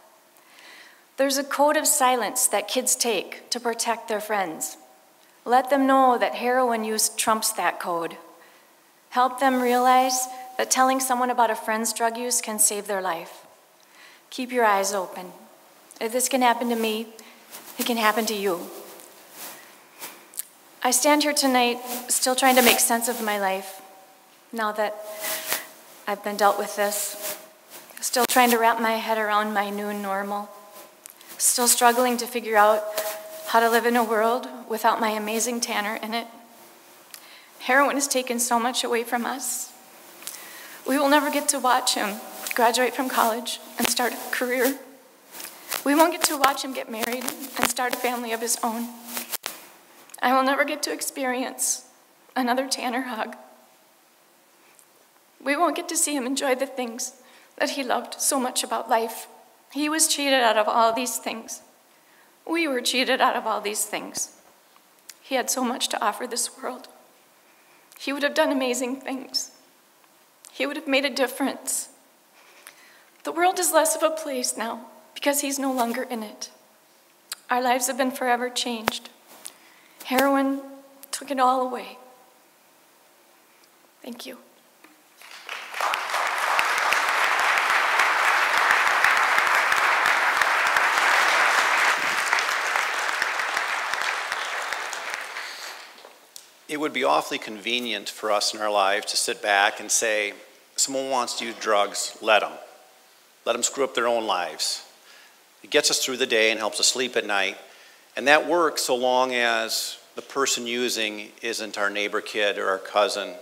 There's a code of silence that kids take to protect their friends. Let them know that heroin use trumps that code. Help them realize that telling someone about a friend's drug use can save their life. Keep your eyes open. If this can happen to me, it can happen to you. I stand here tonight still trying to make sense of my life, now that I've been dealt with this. Still trying to wrap my head around my new normal. Still struggling to figure out how to live in a world without my amazing Tanner in it. Heroin has taken so much away from us. We will never get to watch him graduate from college and start a career. We won't get to watch him get married and start a family of his own. I will never get to experience another Tanner hug. We won't get to see him enjoy the things that he loved so much about life. He was cheated out of all these things. We were cheated out of all these things. He had so much to offer this world. He would have done amazing things. He would have made a difference. The world is less of a place now because he's no longer in it. Our lives have been forever changed. Heroin took it all away. Thank you.
It would be awfully convenient for us in our lives to sit back and say, someone wants to use drugs, let them. Let them screw up their own lives. It gets us through the day and helps us sleep at night. And that works so long as the person using isn't our neighbor kid or our cousin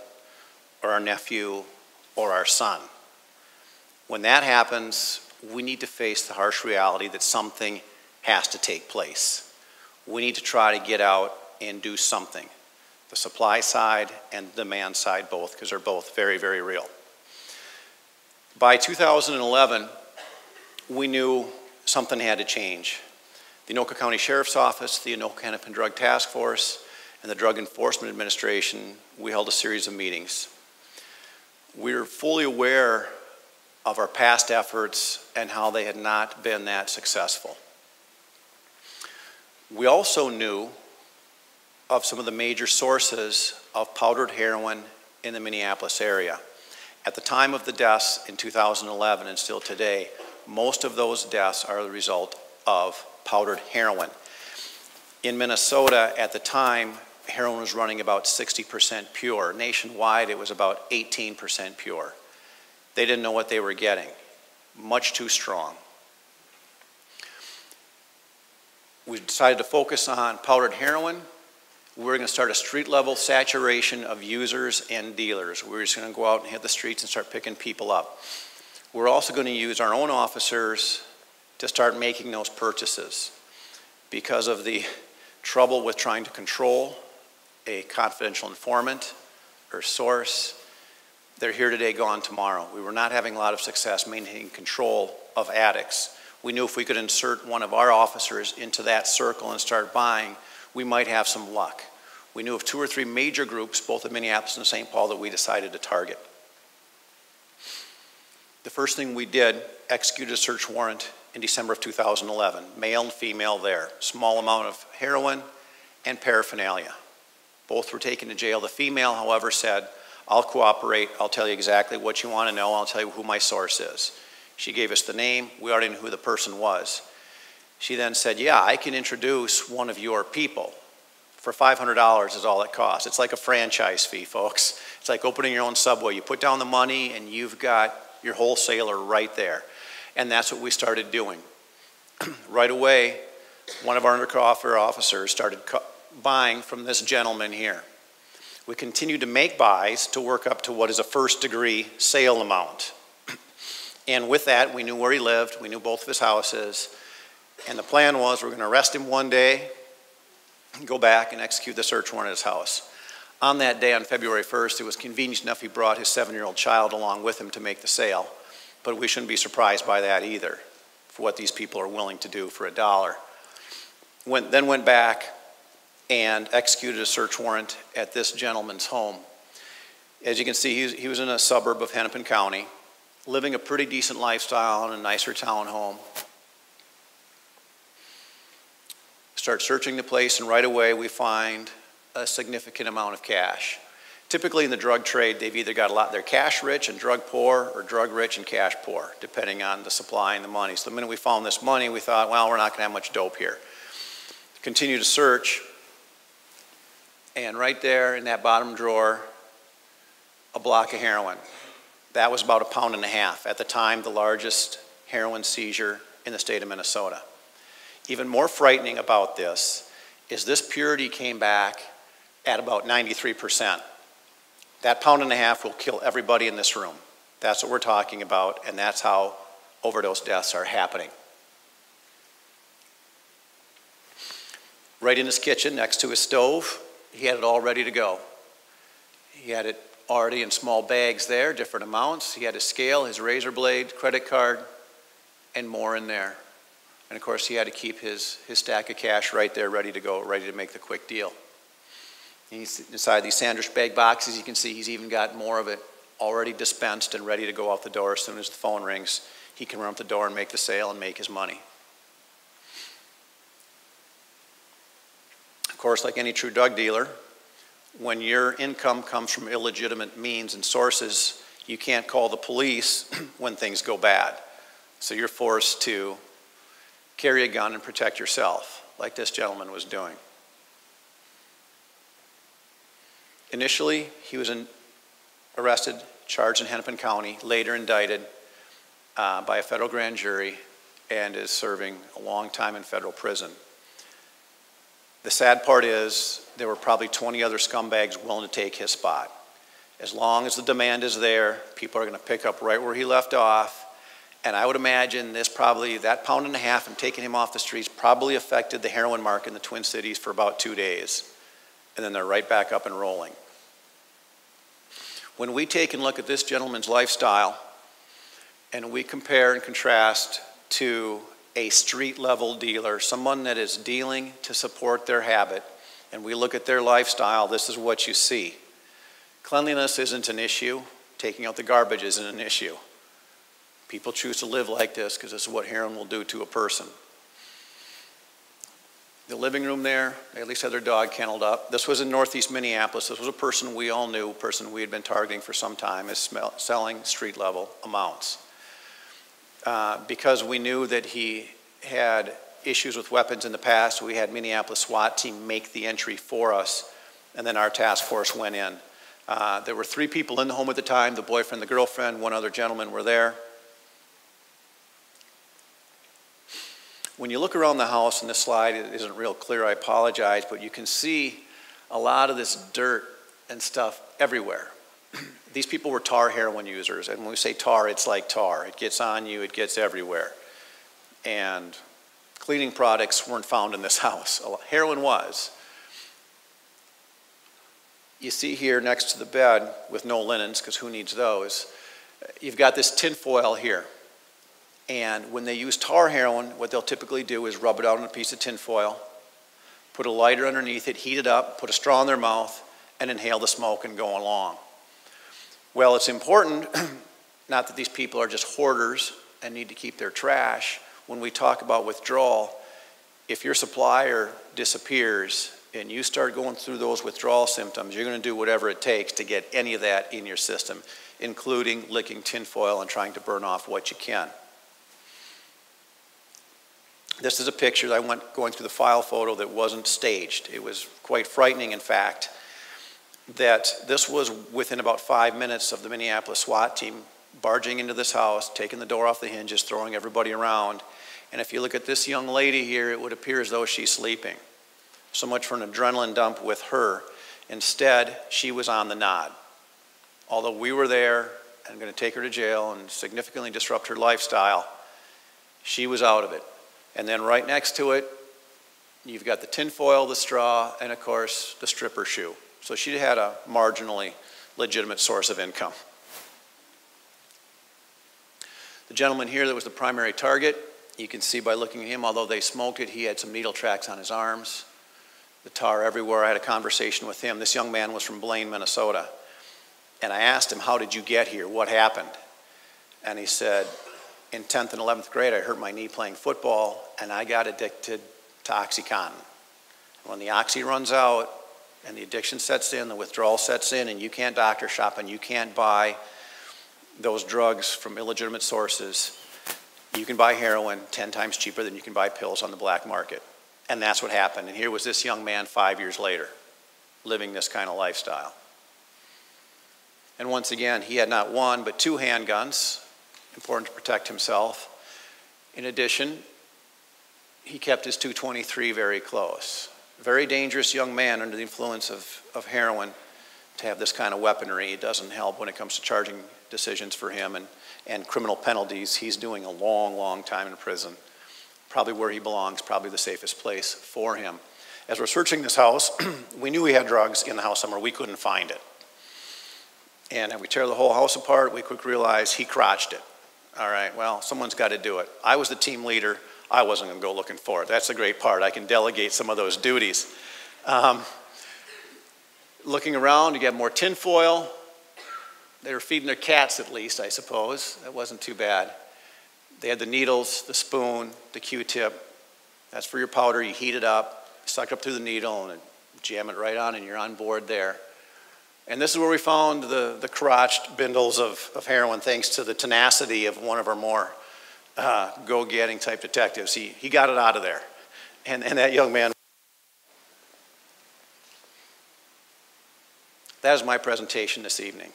or our nephew or our son. When that happens, we need to face the harsh reality that something has to take place. We need to try to get out and do something. The supply side and the demand side both, because they're both very, very real. By 2011, we knew something had to change. The Anoka County Sheriff's Office, the Anoka County Drug Task Force, and the Drug Enforcement Administration, we held a series of meetings. We were fully aware of our past efforts and how they had not been that successful. We also knew of some of the major sources of powdered heroin in the Minneapolis area. At the time of the deaths in 2011 and still today, most of those deaths are the result of powdered heroin. In Minnesota at the time, heroin was running about 60% pure. Nationwide, it was about 18% pure. They didn't know what they were getting. Much too strong. We decided to focus on powdered heroin. We were going to start a street-level saturation of users and dealers. We were just going to go out and hit the streets and start picking people up. We're also going to use our own officers to start making those purchases. Because of the trouble with trying to control a confidential informant or source, they're here today, gone tomorrow. We were not having a lot of success maintaining control of addicts. We knew if we could insert one of our officers into that circle and start buying, we might have some luck. We knew of 2 or 3 major groups, both in Minneapolis and St. Paul, that we decided to target. The first thing we did, executed a search warrant in December of 2011, male and female there, small amount of heroin and paraphernalia. Both were taken to jail. The female, however, said, I'll cooperate, I'll tell you exactly what you want to know, I'll tell you who my source is. She gave us the name, we already knew who the person was. She then said, yeah, I can introduce one of your people. For $500 is all it costs. It's like a franchise fee, folks. It's like opening your own Subway. You put down the money and you've got your wholesaler right there. And that's what we started doing. Right away, one of our undercover officers started buying from this gentleman here. We continued to make buys to work up to what is a first-degree sale amount. And with that, we knew where he lived, we knew both of his houses, and the plan was we're going to arrest him one day, go back and execute the search warrant at his house. On that day, on February 1st, it was convenient enough he brought his 7-year-old child along with him to make the sale, but we shouldn't be surprised by that either, for what these people are willing to do for $1. Then went back and executed a search warrant at this gentleman's home. As you can see, he was in a suburb of Hennepin County, living a pretty decent lifestyle in a nicer townhome. Start searching the place, and right away we find a significant amount of cash. Typically in the drug trade, they've either got a lot, they're cash rich and drug poor, or drug rich and cash poor, depending on the supply and the money. So the minute we found this money, we thought, well, we're not going to have much dope here. Continue to search, and right there in that bottom drawer, a block of heroin. That was about 1.5 pounds. At the time, the largest heroin seizure in the state of Minnesota. Even more frightening about this is this purity came back at about 93%. That 1.5 pounds will kill everybody in this room. That's what we're talking about, and that's how overdose deaths are happening. Right in his kitchen, next to his stove, he had it all ready to go. He had it already in small bags there, different amounts. He had his scale, his razor blade, credit card, and more in there. And of course, he had to keep his stack of cash right there, ready to go, ready to make the quick deal. He's inside these sandwich bag boxes. You can see he's even got more of it already dispensed and ready to go out the door. As soon as the phone rings, he can run up the door and make the sale and make his money. Of course, like any true drug dealer, when your income comes from illegitimate means and sources, you can't call the police when things go bad. So you're forced to carry a gun and protect yourself, like this gentleman was doing. Initially, he was arrested, charged in Hennepin County, later indicted by a federal grand jury, and is serving a long time in federal prison. The sad part is there were probably 20 other scumbags willing to take his spot. As long as the demand is there, people are going to pick up right where he left off. And I would imagine that 1.5 pounds and taking him off the streets probably affected the heroin market in the Twin Cities for about 2 days. And then they're right back up and rolling. When we take and look at this gentleman's lifestyle, and we compare and contrast to a street-level dealer, someone that is dealing to support their habit, and we look at their lifestyle, this is what you see. Cleanliness isn't an issue. Taking out the garbage isn't an issue. People choose to live like this because this is what heroin will do to a person. The living room there, they at least had their dog kenneled up. This was in northeast Minneapolis. This was a person we all knew, a person we had been targeting for some time, is selling street-level amounts. Because we knew that he had issues with weapons in the past, we had Minneapolis SWAT team make the entry for us and then our task force went in. There were 3 people in the home at the time, the boyfriend, the girlfriend, 1 other gentleman were there. When you look around the house, and this slide isn't real clear, I apologize, but you can see a lot of this dirt and stuff everywhere. These people were tar heroin users, and when we say tar, it's like tar. It gets on you, it gets everywhere. And cleaning products weren't found in this house. Heroin was. You see here next to the bed with no linens, because who needs those, you've got this tin foil here. And when they use tar heroin, what they'll typically do is rub it out on a piece of tin foil, put a lighter underneath it, heat it up, put a straw in their mouth, and inhale the smoke and go along. Well, it's important, not that these people are just hoarders and need to keep their trash. When we talk about withdrawal, if your supplier disappears and you start going through those withdrawal symptoms, you're going to do whatever it takes to get any of that in your system, including licking tinfoil and trying to burn off what you can. This is a picture. I went going through the file photo that wasn't staged. It was quite frightening, in fact, that this was within about 5 minutes of the Minneapolis SWAT team barging into this house, taking the door off the hinges, throwing everybody around. And if you look at this young lady here, it would appear as though she's sleeping. So much for an adrenaline dump with her. Instead, she was on the nod. Although we were there and going to take her to jail and significantly disrupt her lifestyle, she was out of it. And then right next to it, you've got the tinfoil, the straw, and of course, the stripper shoe. So she had a marginally legitimate source of income. The gentleman here that was the primary target, you can see by looking at him, although they smoked it, he had some needle tracks on his arms, the tar everywhere. I had a conversation with him. This young man was from Blaine, Minnesota. And I asked him, how did you get here? What happened? And he said, in 10th and 11th grade, I hurt my knee playing football, and I got addicted to OxyContin. When the Oxy runs out and the addiction sets in, the withdrawal sets in, and you can't doctor shop and you can't buy those drugs from illegitimate sources, you can buy heroin 10 times cheaper than you can buy pills on the black market. And that's what happened. And here was this young man 5 years later, living this kind of lifestyle. And once again, he had not 1, but 2 handguns, important to protect himself. In addition, he kept his .223 very close. Very dangerous young man under the influence of heroin to have this kind of weaponry. It doesn't help when it comes to charging decisions for him and criminal penalties. He's doing a long, long time in prison. Probably where he belongs, probably the safest place for him. As we're searching this house, we knew we had drugs in the house somewhere. We couldn't find it. And if we tear the whole house apart, we quickly realized he crotched it. All right, well, someone's got to do it. I was the team leader. I wasn't going to go looking for it. That's the great part. I can delegate some of those duties. Looking around, you get more tinfoil. They were feeding their cats at least, I suppose. That wasn't too bad. They had the needles, the spoon, the Q-tip. That's for your powder. You heat it up, suck up through the needle, and jam it right on, and you're on board there. And this is where we found the crotched bindles of heroin, thanks to the tenacity of one of our more go-getting type detectives. He got it out of there. And that young man. That is my presentation this evening.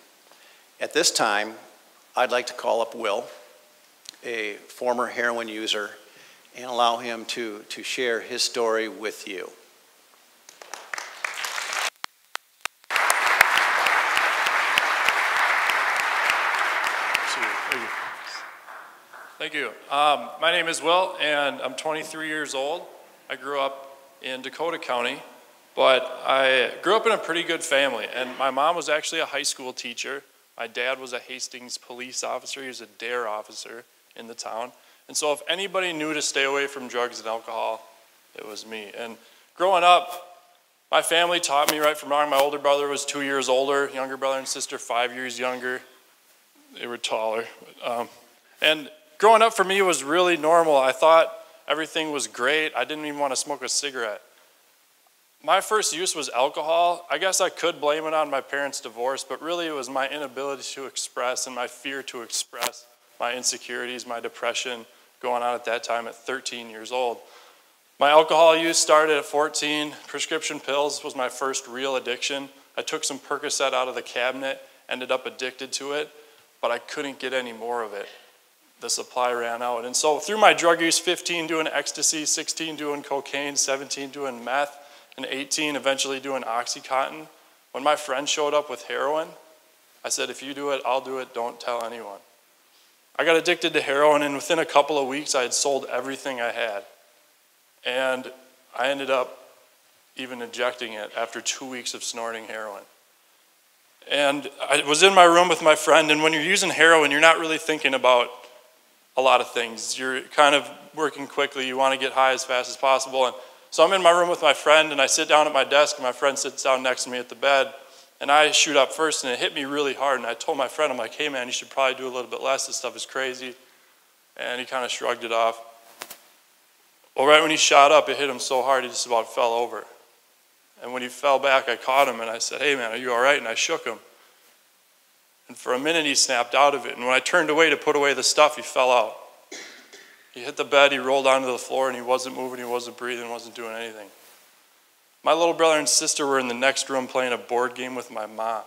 At this time, I'd like to call up Will, a former heroin user, and allow him to share his story with you.
Thank you. My name is Will, and I'm 23 years old. I grew up in Dakota County, but I grew up in a pretty good family, and my mom was actually a high school teacher. My dad was a Hastings police officer. He was a DARE officer in the town. And so if anybody knew to stay away from drugs and alcohol, it was me. And growing up, my family taught me right from wrong. My older brother was 2 years older, younger brother and sister 5 years younger. They were taller. And growing up for me was really normal. I thought everything was great. I didn't even want to smoke a cigarette. My first use was alcohol. I guess I could blame it on my parents' divorce, but really it was my inability to express and my fear to express my insecurities, my depression going on at that time at 13 years old. My alcohol use started at 14. Prescription pills was my first real addiction. I took some Percocet out of the cabinet, ended up addicted to it, but I couldn't get any more of it. The supply ran out. And so through my drug use, 15 doing ecstasy, 16 doing cocaine, 17 doing meth, and 18 eventually doing Oxycontin. When my friend showed up with heroin, I said, if you do it, I'll do it, don't tell anyone. I got addicted to heroin, and within a couple of weeks, I had sold everything I had. And I ended up even injecting it after 2 weeks of snorting heroin. And I was in my room with my friend, and when you're using heroin, you're not really thinking about a lot of things. You're kind of working quickly. You want to get high as fast as possible. And so I'm in my room with my friend, and I sit down at my desk, and my friend sits down next to me at the bed, and I shoot up first, and it hit me really hard. And I told my friend, I'm like, hey, man, you should probably do a little bit less. This stuff is crazy. And he kind of shrugged it off. Well, right when he shot up, it hit him so hard, he just about fell over. And when he fell back, I caught him, and I said, hey, man, are you all right? And I shook him. And for a minute, he snapped out of it. And when I turned away to put away the stuff, he fell out. He hit the bed, he rolled onto the floor, and he wasn't moving, he wasn't breathing, wasn't doing anything. My little brother and sister were in the next room playing a board game with my mom.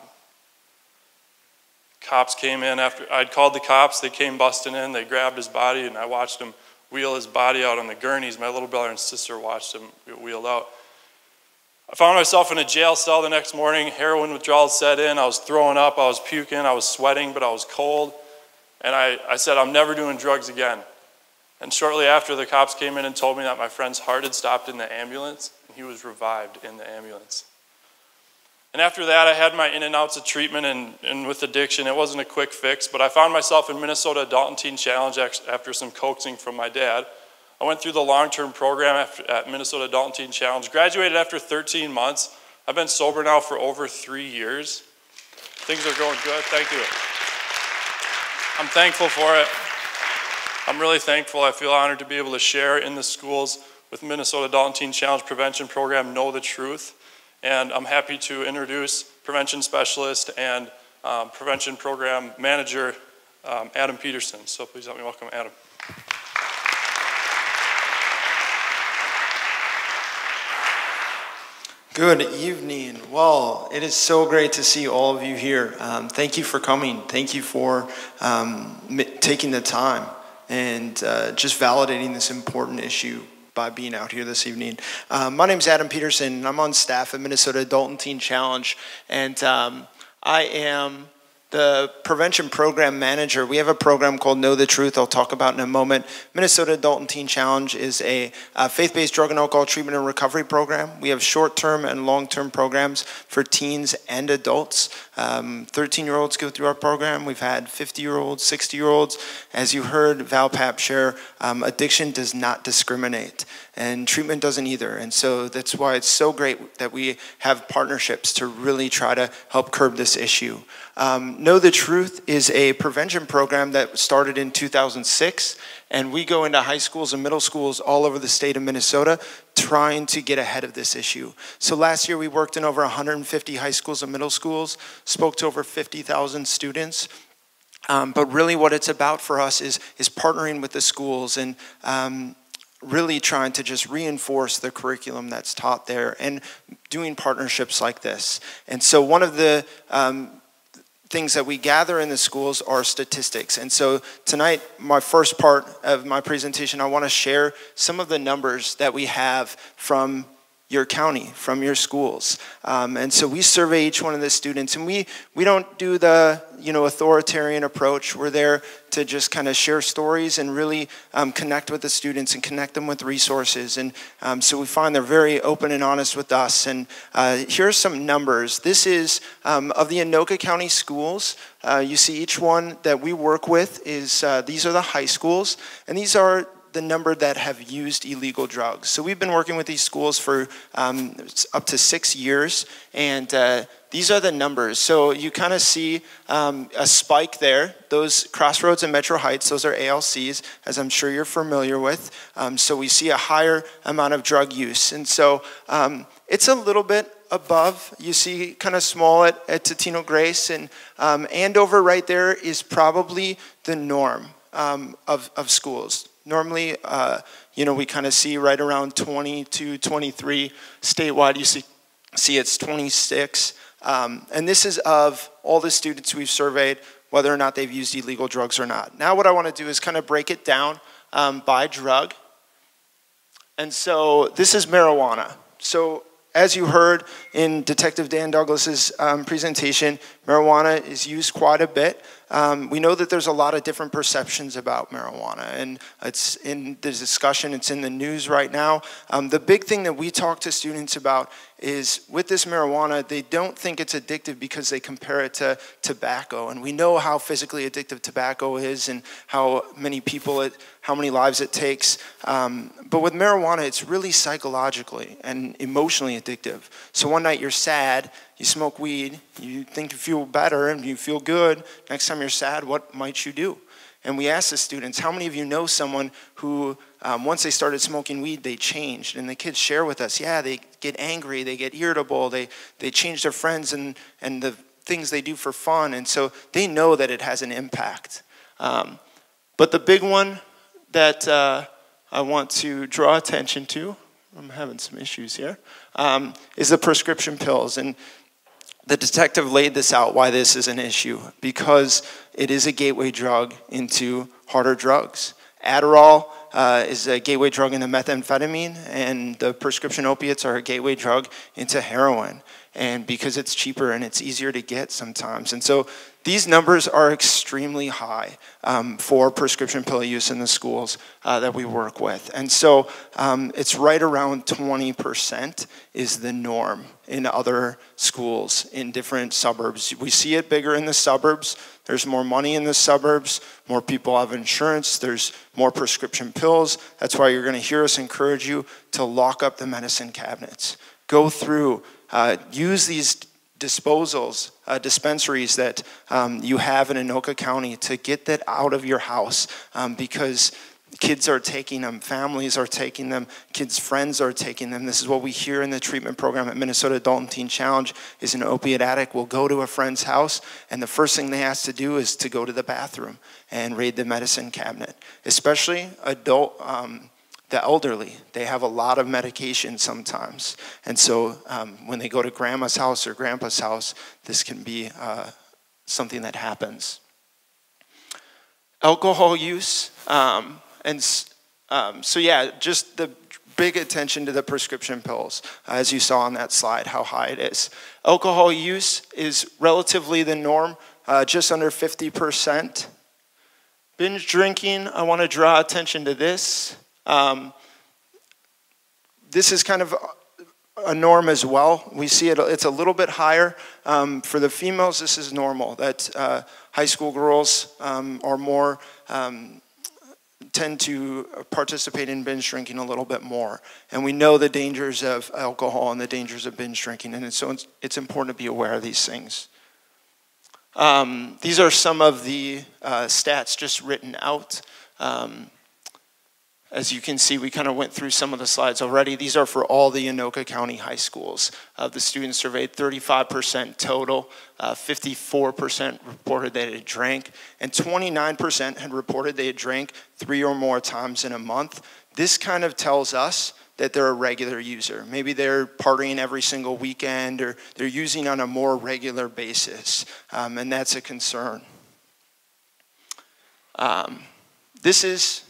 Cops came in after I'd called the cops. They came busting in. They grabbed his body, and I watched him wheel his body out on the gurneys. My little brother and sister watched him get wheeled out. I found myself in a jail cell the next morning. Heroin withdrawal set in. I was throwing up. I was puking. I was sweating, but I was cold. And I said, I'm never doing drugs again. And shortly after, the cops came in and told me that my friend's heart had stopped in the ambulance, and he was revived in the ambulance. And after that, I had my in and outs of treatment and with addiction. It wasn't a quick fix, but I found myself in Minnesota Adult and Teen Challenge after some coaxing from my dad. I went through the long-term program at Minnesota Adult and Teen Challenge, graduated after 13 months. I've been sober now for over 3 years. Things are going good, thank you. I'm thankful for it. I'm really thankful. I feel honored to be able to share in the schools with Minnesota Adult and Teen Challenge Prevention Program, Know the Truth. And I'm happy to introduce Prevention Specialist and Prevention Program Manager, Adam Peterson. So please help me welcome Adam.
Good evening. Well, it is so great to see all of you here. Thank you for coming. Thank you for taking the time and just validating this important issue by being out here this evening. My name is Adam Peterson, and I'm on staff at Minnesota Adult and Teen Challenge, and I am the Prevention Program Manager. We have a program called Know the Truth I'll talk about in a moment. Minnesota Adult and Teen Challenge is a faith-based drug and alcohol treatment and recovery program. We have short-term and long-term programs for teens and adults. 13-year-olds go through our program. We've had 50-year-olds, 60-year-olds. As you heard Val Papp share, addiction does not discriminate, and treatment doesn't either. And so that's why it's so great that we have partnerships to really try to help curb this issue. Know the Truth is a prevention program that started in 2006, and we go into high schools and middle schools all over the state of Minnesota trying to get ahead of this issue. So last year we worked in over 150 high schools and middle schools, spoke to over 50,000 students. But really what it's about for us is partnering with the schools and really trying to just reinforce the curriculum that's taught there and doing partnerships like this. And so one of the things that we gather in the schools are statistics. And so tonight, my first part of my presentation, I want to share some of the numbers that we have from your county, from your schools. And so we survey each one of the students, and we don't do the authoritarian approach. We're there to just kind of share stories and really connect with the students and connect them with resources. And so we find they're very open and honest with us. And here's some numbers. This is of the Anoka County schools. You see each one that we work with is, these are the high schools, and these are the number that have used illegal drugs. So we've been working with these schools for up to 6 years, and these are the numbers. So you kind of see a spike there. Those Crossroads and Metro Heights, those are ALCs, as I'm sure you're familiar with. So we see a higher amount of drug use. And so it's a little bit above. You see kind of small at Totino Grace, and Andover right there is probably the norm of schools. Normally, we kind of see right around 20 to 23. Statewide, you see it's 26. And this is of all the students we've surveyed, whether or not they've used illegal drugs or not. Now what I want to do is kind of break it down by drug. And so this is marijuana. So as you heard in Detective Dan Douglas's presentation, marijuana is used quite a bit. We know that there's a lot of different perceptions about marijuana, and it's in the discussion, it's in the news right now. The big thing that we talk to students about is with this marijuana, they don't think it's addictive because they compare it to tobacco. And we know how physically addictive tobacco is and how many lives it takes. But with marijuana, it's really psychologically and emotionally addictive. So one night you're sad, you smoke weed, you think you feel better and you feel good. Next time you're sad, what might you do? And we asked the students, how many of you know someone who, once they started smoking weed, they changed? And the kids share with us, yeah, they get angry, they get irritable, they change their friends and the things they do for fun. And so they know that it has an impact. But the big one that I want to draw attention to, I'm having some issues here, is the prescription pills. And the detective laid this out, why this is an issue, because it is a gateway drug into harder drugs. Adderall is a gateway drug into methamphetamine, and the prescription opiates are a gateway drug into heroin. And because it's cheaper and it's easier to get sometimes. And so these numbers are extremely high for prescription pill use in the schools that we work with. And so it's right around 20% is the norm in other schools in different suburbs. We see it bigger in the suburbs. There's more money in the suburbs. More people have insurance. There's more prescription pills. That's why you're going to hear us encourage you to lock up the medicine cabinets. Go through, use these disposals, dispensaries that you have in Anoka County to get that out of your house because kids are taking them, families are taking them, kids' friends are taking them. This is what we hear in the treatment program at Minnesota Adult and Teen Challenge is an opiate addict will go to a friend's house and the first thing they ask to do is to go to the bathroom and raid the medicine cabinet, especially the elderly. They have a lot of medication sometimes. And so when they go to grandma's house or grandpa's house, this can be something that happens. Alcohol use, so yeah, just the big attention to the prescription pills, as you saw on that slide, how high it is. Alcohol use is relatively the norm, just under 50%. Binge drinking, I want to draw attention to this. This is kind of a norm as well. We see it, it's a little bit higher. For the females, this is normal, that high school girls are more, tend to participate in binge drinking a little bit more. And we know the dangers of alcohol and the dangers of binge drinking, and so it's important to be aware of these things. These are some of the stats just written out. As you can see, we kind of went through some of the slides already. These are for all the Anoka County high schools. Of the students surveyed, 35% total, 54% reported they had drank, and 29% had reported they had drank 3 or more times in a month. This kind of tells us that they're a regular user. Maybe they're partying every single weekend, or they're using on a more regular basis, and that's a concern. This is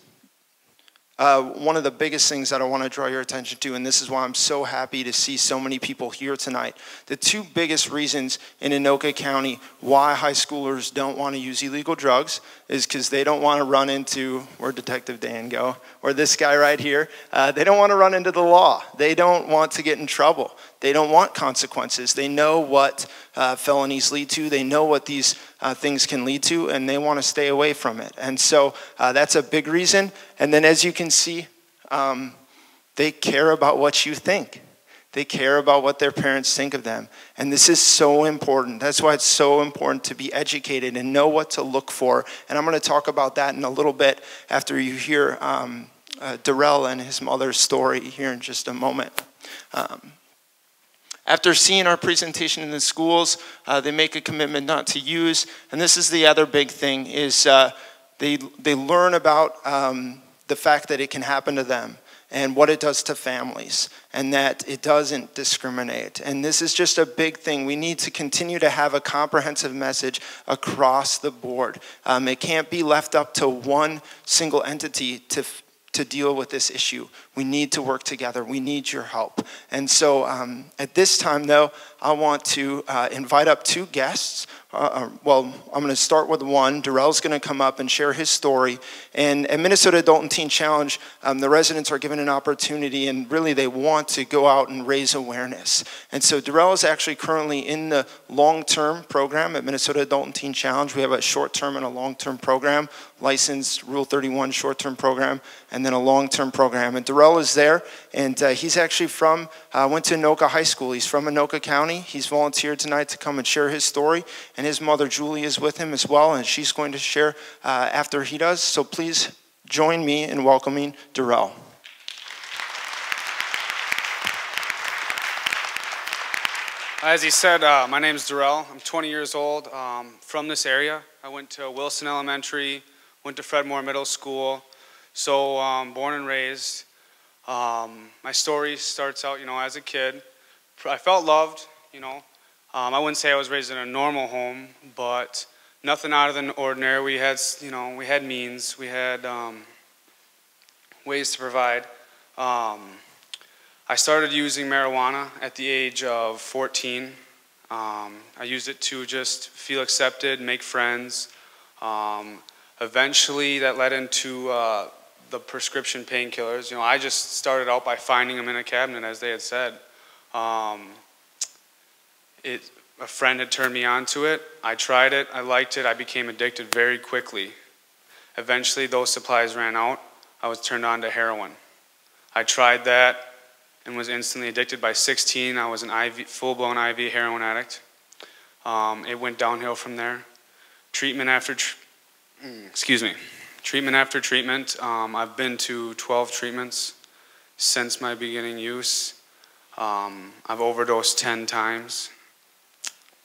one of the biggest things that I want to draw your attention to, and this is why I'm so happy to see so many people here tonight. The 2 biggest reasons in Anoka County why high schoolers don't want to use illegal drugs is because they don't want to run into, where'd Detective Dan go, or this guy right here. They don't want to run into the law. They don't want to get in trouble. They don't want consequences. They know what felonies lead to. They know what these things can lead to, and they want to stay away from it. And so that's a big reason. And then as you can see, they care about what you think. They care about what their parents think of them. And this is so important. That's why it's so important to be educated and know what to look for. And I'm going to talk about that in a little bit after you hear Derell and his mother's story here in just a moment. After seeing our presentation in the schools, they make a commitment not to use. And this is the other big thing is they learn about the fact that it can happen to them and what it does to families, and that it doesn't discriminate. And this is just a big thing. We need to continue to have a comprehensive message across the board. It can't be left up to one single entity to deal with this issue. We need to work together. We need your help. And so at this time, though, I want to invite up two guests. Well, I'm going to start with one. Derell's going to come up and share his story. And at Minnesota Adult and Teen Challenge, the residents are given an opportunity, and really they want to go out and raise awareness. And so Derell is actually currently in the long-term program at Minnesota Adult and Teen Challenge. We have a short-term and a long-term program, licensed Rule 31 short-term program, and then a long-term program. And Derell is there, and he's actually went to Anoka High School. He's from Anoka County. He's volunteered tonight to come and share his story. And his mother, Julie, is with him as well, and she's going to share after he does. So please join me in welcoming Derell.
As he said, my name is Derell. I'm 20 years old, from this area. I went to Wilson Elementary, went to Fred Moore Middle School, so born and raised. My story starts out, as a kid. I felt loved, I wouldn't say I was raised in a normal home, but nothing out of the ordinary. We had, we had means, we had ways to provide. I started using marijuana at the age of 14. I used it to just feel accepted, make friends. Eventually, that led into the prescription painkillers. I just started out by finding them in a cabinet, as they had said. A friend had turned me on to it. I tried it. I liked it. I became addicted very quickly. Eventually, those supplies ran out. I was turned on to heroin. I tried that and was instantly addicted. By 16, I was an full-blown IV heroin addict. It went downhill from there. Treatment after treatment. I've been to 12 treatments since my beginning use. I've overdosed 10 times.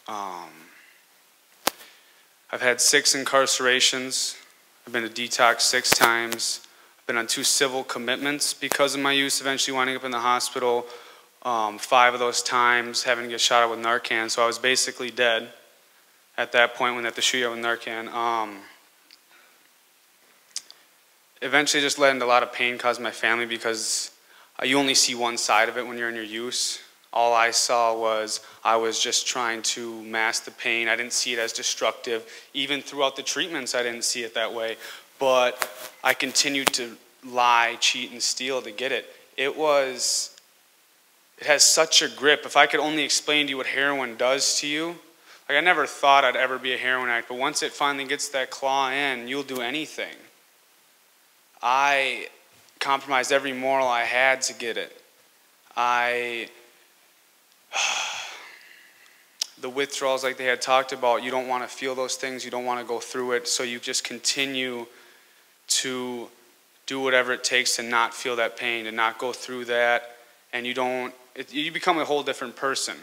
I've had 6 incarcerations. I've been to detox 6 times. I've been on 2 civil commitments because of my use, eventually winding up in the hospital 5 of those times, having to get shot at with Narcan. So I was basically dead at that point when they had to shoot you with Narcan. Eventually just led into a lot of pain caused my family because you only see one side of it when you're in your use. All I saw was I was just trying to mask the pain. I didn't see it as destructive. Even throughout the treatments, I didn't see it that way. But I continued to lie, cheat, and steal to get it. It has such a grip. If I could only explain to you what heroin does to you, I never thought I'd ever be a heroin addict, but once it finally gets that claw in, you'll do anything. I compromised every moral I had to get it. The withdrawals, like they had talked about, you don't want to feel those things, you don't want to go through it, so you just continue to do whatever it takes to not feel that pain, to not go through that, and you become a whole different person.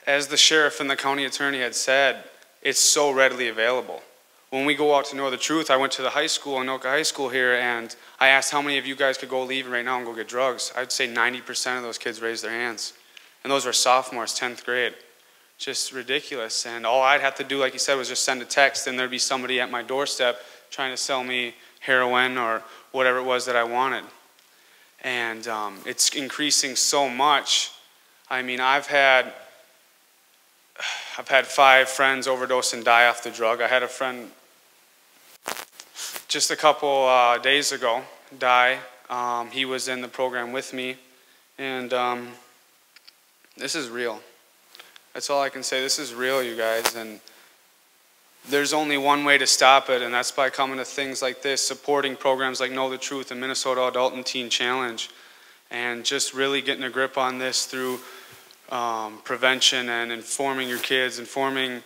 As the sheriff and the county attorney had said, it's so readily available. When we go out to know the truth, I went to the high school, Anoka High School here, and I asked how many of you guys could go leave right now and go get drugs. I'd say 90% of those kids raised their hands. And those were sophomores, 10th grade. Just ridiculous. And all I'd have to do, like you said, was just send a text, and there'd be somebody at my doorstep trying to sell me heroin or whatever it was that I wanted. And it's increasing so much. I mean, I've had 5 friends overdose and die off the drug. I had a friend just a couple days ago die. He was in the program with me, and this is real. That's all I can say. This is real, you guys, and there's only one way to stop it, and that's by coming to things like this, supporting programs like Know the Truth and Minnesota Adult and Teen Challenge, and just really getting a grip on this through prevention and informing your kids, informing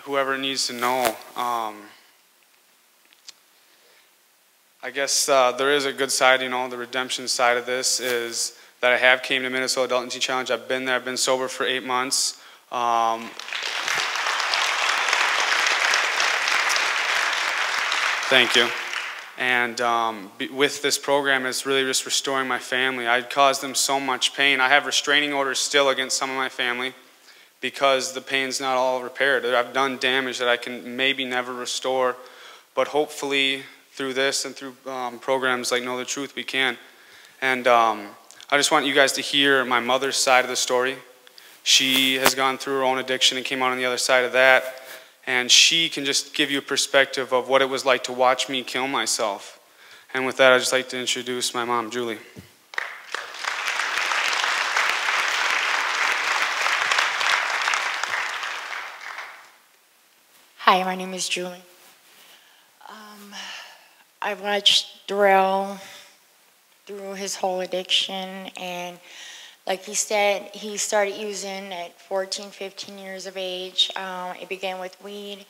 whoever needs to know. I guess there is a good side, the redemption side of this is that I have came to Minnesota Adult and Teen Challenge. I've been there. I've been sober for 8 months. Thank you. And with this program, it's really just restoring my family. I caused them so much pain. I have restraining orders still against some of my family because the pain's not all repaired. I've done damage that I can maybe never restore, but hopefully through this and through programs like Know the Truth, we can. And I just want you guys to hear my mother's side of the story. She has gone through her own addiction and came out on the other side of that. And she can just give you a perspective of what it was like to watch me kill myself. And with that, I'd just like to introduce my mom, Julie.
Hi, my name is Julie. I watched Derell through his whole addiction, and like he said, he started using at 14, 15 years of age. It began with weed.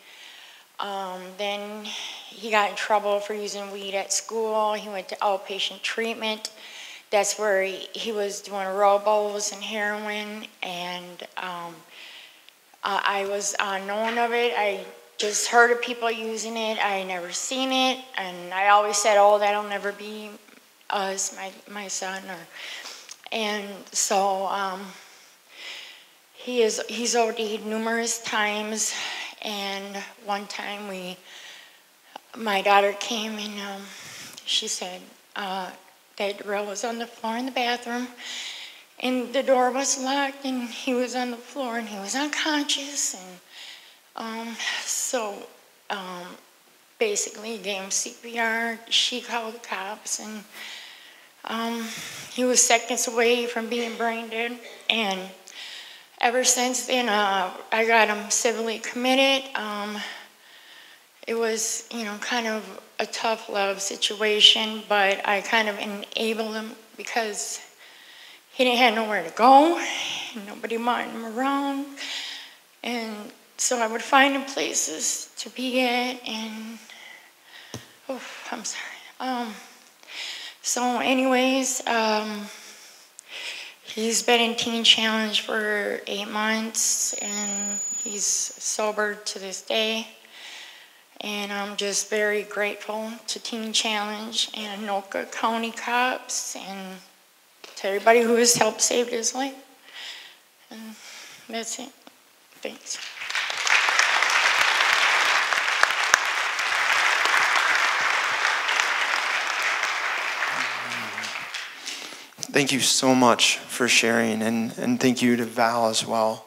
Then he got in trouble for using weed at school. He went to outpatient treatment. That's where he was doing robos and heroin, and I was unknown of it. I just heard of people using it. I never seen it, and I always said, "Oh, that'll never be us, my son." And so he's OD'd numerous times, and one time my daughter came and she said that Derell was on the floor in the bathroom, and the door was locked, and he was on the floor, and he was unconscious, and basically he gave him CPR. She called the cops, and he was seconds away from being brain dead. And ever since then, I got him civilly committed. It was, kind of a tough love situation, but I kind of enabled him because he didn't have nowhere to go, and nobody wanted him around. And so I would find him places to be at, and, I'm sorry. So anyways, he's been in Teen Challenge for 8 months, and he's sober to this day. And I'm just very grateful to Teen Challenge and Anoka County cops and to everybody who has helped save his life. And that's it. Thanks.
Thank you so much for sharing, and thank you to Val as well.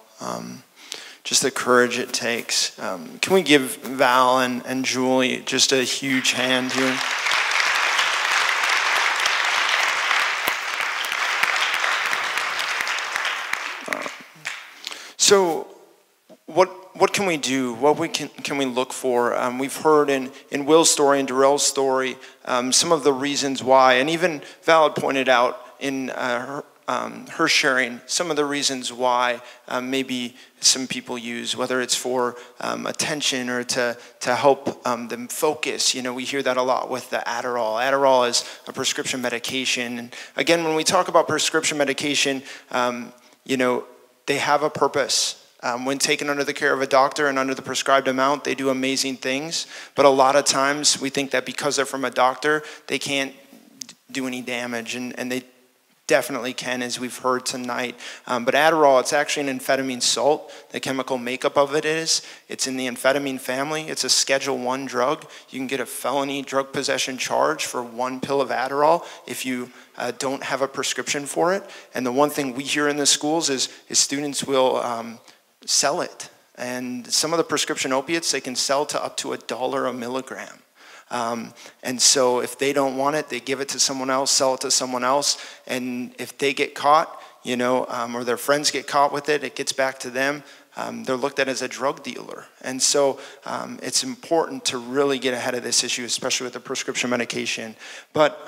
Just the courage it takes. Can we give Val and Julie just a huge hand here? So what can we do? What can we look for? We've heard in Will's story and Derell's story some of the reasons why, and even Val had pointed out in her sharing some of the reasons why maybe some people use, whether it's for attention or to help them focus. We hear that a lot with the Adderall. Adderall is a prescription medication. And again, when we talk about prescription medication, they have a purpose. When taken under the care of a doctor and under the prescribed amount, they do amazing things. But a lot of times we think that because they're from a doctor, they can't do any damage, and they definitely can, as we've heard tonight. But Adderall, it's actually an amphetamine salt. The chemical makeup of it is, it's in the amphetamine family. It's a Schedule I drug. You can get a felony drug possession charge for 1 pill of Adderall if you don't have a prescription for it. And the one thing we hear in the schools is students will sell it. And some of the prescription opiates, they can sell to up to $1 a milligram. And so if they don't want it, they give it to someone else, sell it to someone else. And if they get caught, or their friends get caught with it, it gets back to them. They're looked at as a drug dealer. And so it's important to really get ahead of this issue, especially with the prescription medication. But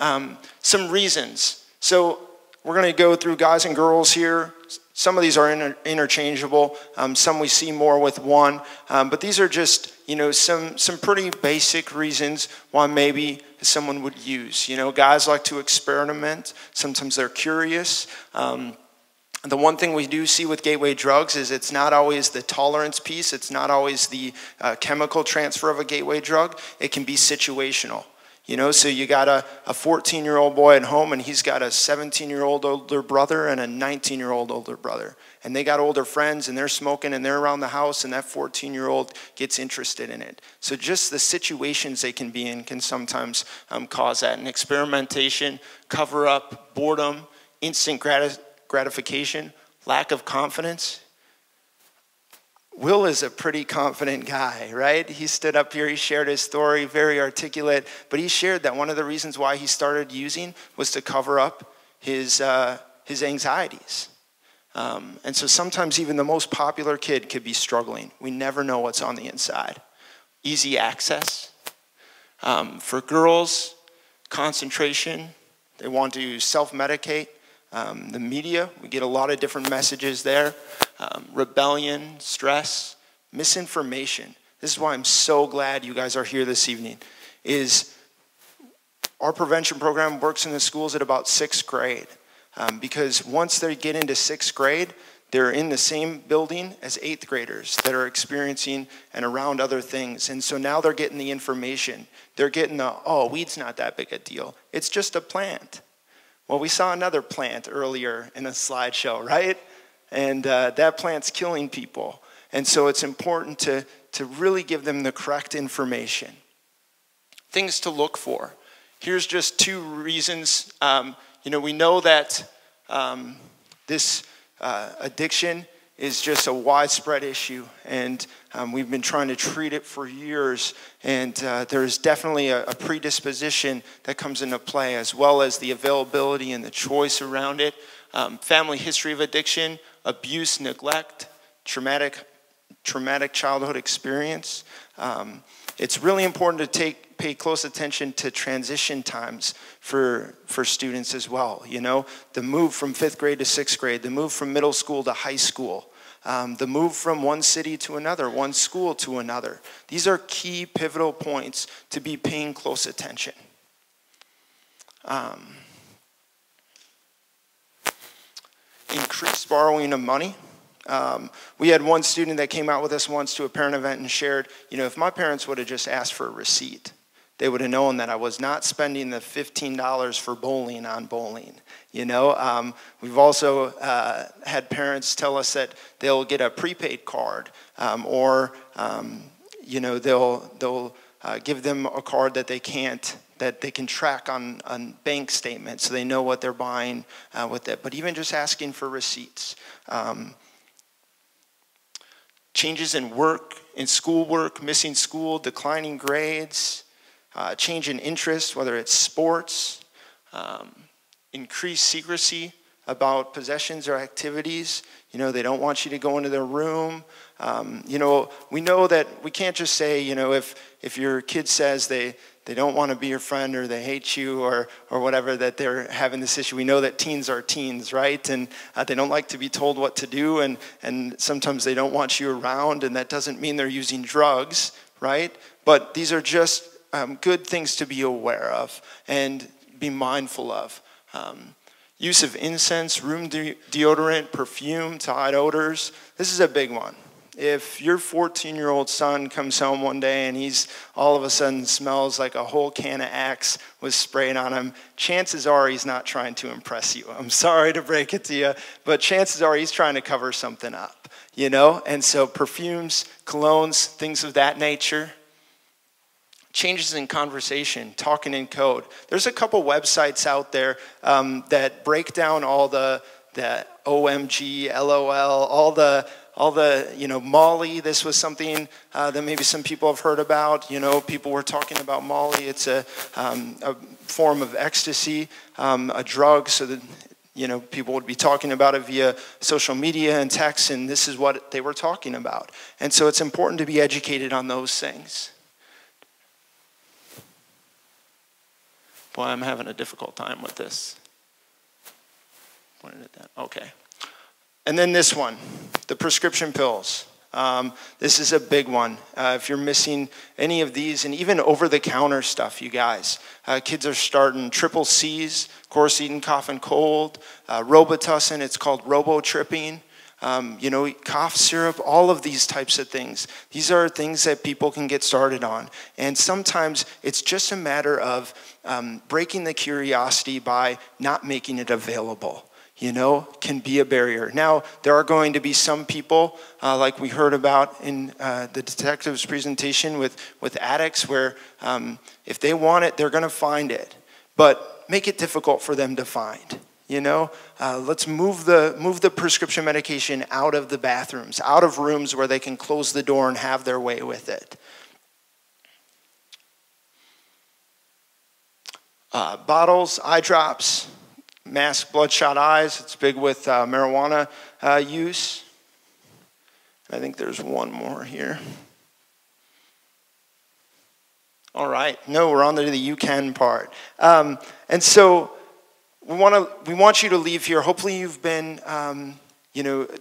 some reasons. So we're going to go through guys and girls here. Some of these are interchangeable. Some we see more with one. But these are just, some pretty basic reasons why maybe someone would use. Guys like to experiment. Sometimes they're curious. The one thing we do see with gateway drugs is it's not always the tolerance piece. It's not always the chemical transfer of a gateway drug. It can be situational. You know, so you got a 14-year-old boy at home, and he's got a 17-year-old older brother and a 19-year-old older brother. And they got older friends, and they're smoking, and they're around the house, and that 14-year-old gets interested in it. So just the situations they can be in can sometimes cause that. And experimentation, cover-up, boredom, instant gratification, lack of confidence. Will is a pretty confident guy, right? He stood up here, he shared his story, very articulate, but he shared that one of the reasons why he started using was to cover up his anxieties. And so sometimes even the most popular kid could be struggling. We never know what's on the inside. Easy access. For girls, concentration, they want to self-medicate. The media, we get a lot of different messages there. Rebellion, stress, misinformation. This is why I'm so glad you guys are here this evening. Is our prevention program works in the schools at about 6th grade. Because once they get into 6th grade, they're in the same building as 8th graders that are experiencing and around other things. And so now they're getting the information. They're getting the, oh, weed's not that big a deal. It's just a plant. Well, we saw another plant earlier in a slideshow, right? And that plant's killing people. And so it's important to really give them the correct information. Things to look for. Here's just 2 reasons. We know that this addiction is just a widespread issue, and we've been trying to treat it for years, and there's definitely a predisposition that comes into play, as well as the availability and the choice around it. Family history of addiction, abuse, neglect, traumatic childhood experience. It's really important to pay close attention to transition times for students as well. You know, the move from 5th grade to 6th grade, the move from middle school to high school, the move from one city to another, one school to another. These are key pivotal points to be paying close attention. Increased borrowing of money. We had one student that came out with us once to a parent event and shared, if my parents would have just asked for a receipt, they would have known that I was not spending the $15 for bowling on bowling. We've also had parents tell us that they'll get a prepaid card, or they'll give them a card that they can track on bank statements, so they know what they're buying with it. But even just asking for receipts. Changes in work, in schoolwork, missing school, declining grades, change in interest, whether it's sports, increased secrecy about possessions or activities. They don't want you to go into their room. We know that we can't just say, if your kid says they don't want to be your friend, or they hate you, or whatever, that they're having this issue. We know that teens are teens, right? And they don't like to be told what to do, and sometimes they don't want you around, and that doesn't mean they're using drugs, right? But these are just good things to be aware of and be mindful of. Use of incense, room deodorant, perfume to hide odors. This is a big one. If your 14-year-old son comes home one day and he's all of a sudden smells like a whole can of Axe was sprayed on him, chances are he's not trying to impress you. I'm sorry to break it to you, but chances are he's trying to cover something up, And so perfumes, colognes, things of that nature. Changes in conversation, talking in code. There's a couple websites out there that break down all the OMG, LOL, all the Molly. This was something that maybe some people have heard about. People were talking about Molly. It's a form of ecstasy, a drug, so that people would be talking about it via social media and text, and this is what they were talking about. And so it's important to be educated on those things. Boy, I'm having a difficult time with this. Okay. And then this one, the prescription pills. This is a big one. If you're missing any of these, and even over-the-counter stuff, you guys. Kids are starting triple C's, Chlorocidin, cough and cold, Robitussin, it's called robo-tripping. Cough syrup, all of these types of things. These are things that people can get started on. And sometimes it's just a matter of breaking the curiosity by not making it available. Can be a barrier. Now, there are going to be some people, like we heard about in the detective's presentation with addicts, where if they want it, they're going to find it. But make it difficult for them to find. Let's move the prescription medication out of the bathrooms, out of rooms where they can close the door and have their way with it. Bottles, eye drops, mask, bloodshot eyes. It's big with marijuana use. I think there's one more here. All right. No, we're on to the you can part. And so we want you to leave here. Hopefully you've been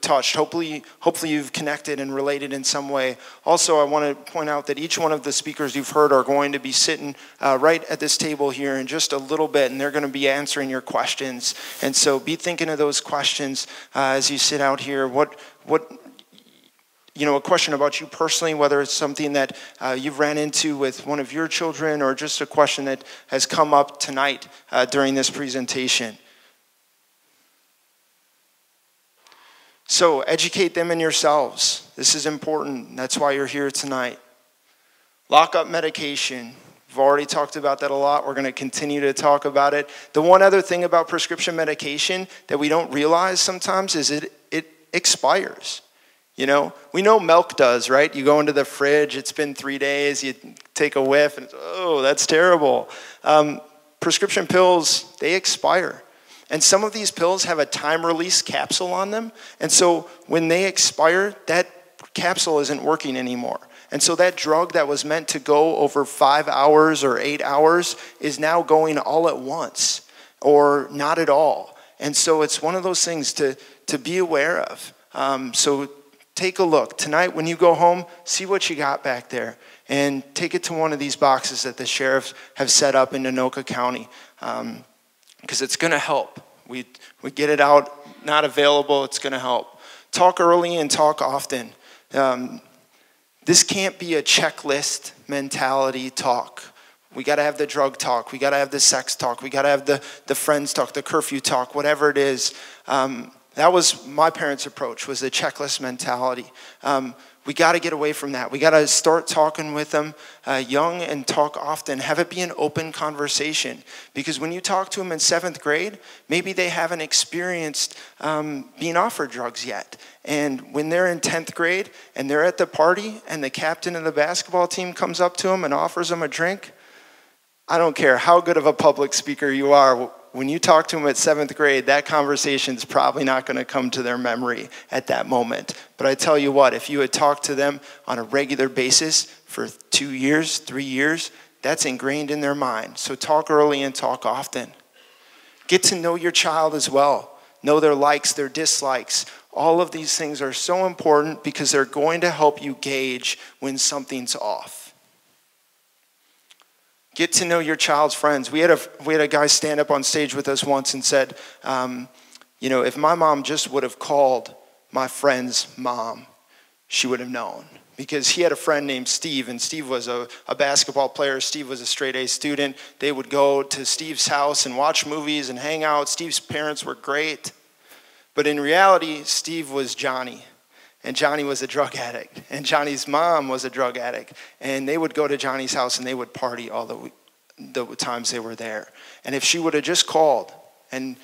touched. Hopefully you've connected and related in some way. Also, I want to point out that each one of the speakers you've heard are going to be sitting right at this table here in just a little bit, and they're going to be answering your questions. And so be thinking of those questions as you sit out here. A question about you personally, whether it's something that you've ran into with one of your children, or just a question that has come up tonight during this presentation. So educate them and yourselves. This is important. That's why you're here tonight. Lock up medication. We've already talked about that a lot. We're going to continue to talk about it. The one other thing about prescription medication that we don't realize sometimes is it expires. We know milk does, right? You go into the fridge, it's been 3 days, you take a whiff, and that's terrible. Prescription pills, they expire. And some of these pills have a time-release capsule on them. And so when they expire, that capsule isn't working anymore. And so that drug that was meant to go over 5 hours or 8 hours is now going all at once, or not at all. And so it's one of those things to be aware of. So take a look. Tonight when you go home, see what you got back there. And take it to one of these boxes that the sheriffs have set up in Anoka County. Because it's going to help. We get it out, not available, it's going to help. Talk early and talk often. This can't be a checklist mentality talk. We got to have the drug talk. We got to have the sex talk. We got to have the friends talk, the curfew talk, whatever it is. That was my parents' approach, was the checklist mentality. We got to get away from that. We got to start talking with them young and talk often. Have it be an open conversation. Because when you talk to them in 7th grade, maybe they haven't experienced being offered drugs yet. And when they're in 10th grade and they're at the party and the captain of the basketball team comes up to them and offers them a drink, I don't care how good of a public speaker you are. When you talk to them at 7th grade, that conversation is probably not going to come to their memory at that moment. But I tell you what, if you had talked to them on a regular basis for 2 years, 3 years, that's ingrained in their mind. So talk early and talk often. Get to know your child as well. Know their likes, their dislikes. All of these things are so important because they're going to help you gauge when something's off. Get to know your child's friends. We had a guy stand up on stage with us once and said, if my mom just would have called my friend's mom, she would have known. Because he had a friend named Steve, and Steve was a basketball player. Steve was a straight-A student. They would go to Steve's house and watch movies and hang out. Steve's parents were great. But in reality, Steve was Johnny. And Johnny was a drug addict. And Johnny's mom was a drug addict. And they would go to Johnny's house and they would party all the times they were there. And if she would have just called and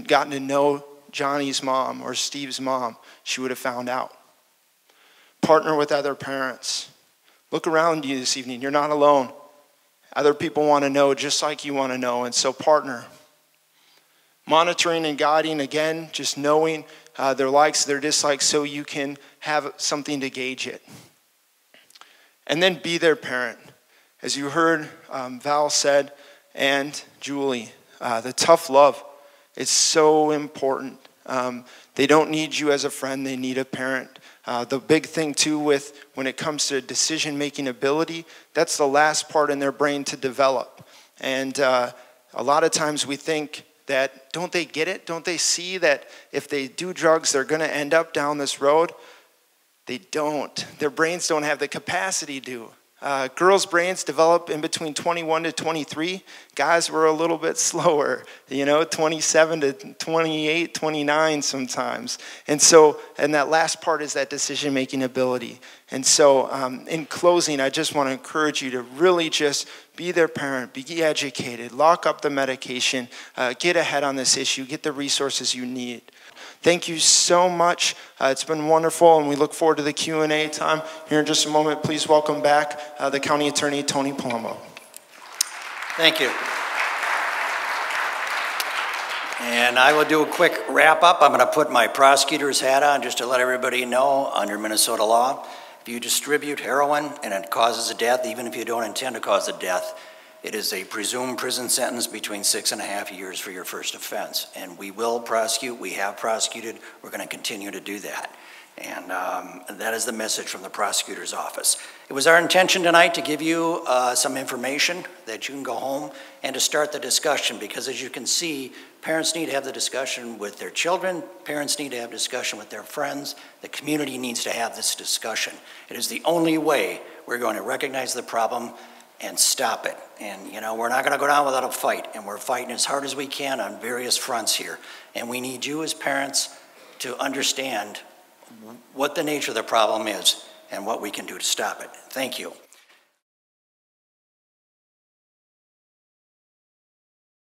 gotten to know Johnny's mom or Steve's mom, she would have found out. Partner with other parents. Look around you this evening. You're not alone. Other people want to know just like you want to know. And so partner. Monitoring and guiding, again, just knowing their likes, their dislikes, so you can have something to gauge it. And then be their parent. As you heard Val said, and Julie, the tough love is so important. They don't need you as a friend, they need a parent The big thing too when it comes to decision-making ability, that's the last part in their brain to develop. And a lot of times we think that, don't they get it? Don't they see that if they do drugs, they're gonna end up down this road? They don't. Their brains don't have the capacity to. Girls' brains develop in between 21 to 23. Guys were a little bit slower, 27 to 28, 29 sometimes. And that last part is that decision-making ability. And so in closing, I just want to encourage you to really just be their parent, be educated, lock up the medication, get ahead on this issue, get the resources you need. Thank you so much. It's been wonderful, and we look forward to the Q&A time. Here in just a moment, please welcome back the County Attorney, Tony Palumbo.
Thank you. And I will do a quick wrap-up. I'm going to put my prosecutor's hat on just to let everybody know, under Minnesota law, if you distribute heroin and it causes a death, even if you don't intend to cause a death, it is a presumed prison sentence between 6.5 years for your first offense. And we will prosecute, we have prosecuted, we're going to continue to do that. And that is the message from the prosecutor's office. It was our intention tonight to give you some information that you can go home and to start the discussion, because as you can see, parents need to have the discussion with their children, parents need to have discussion with their friends, the community needs to have this discussion. It is the only way we're going to recognize the problem and stop it. And we're not gonna go down without a fight, and we're fighting as hard as we can on various fronts here. And we need you as parents to understand what the nature of the problem is and what we can do to stop it. Thank you.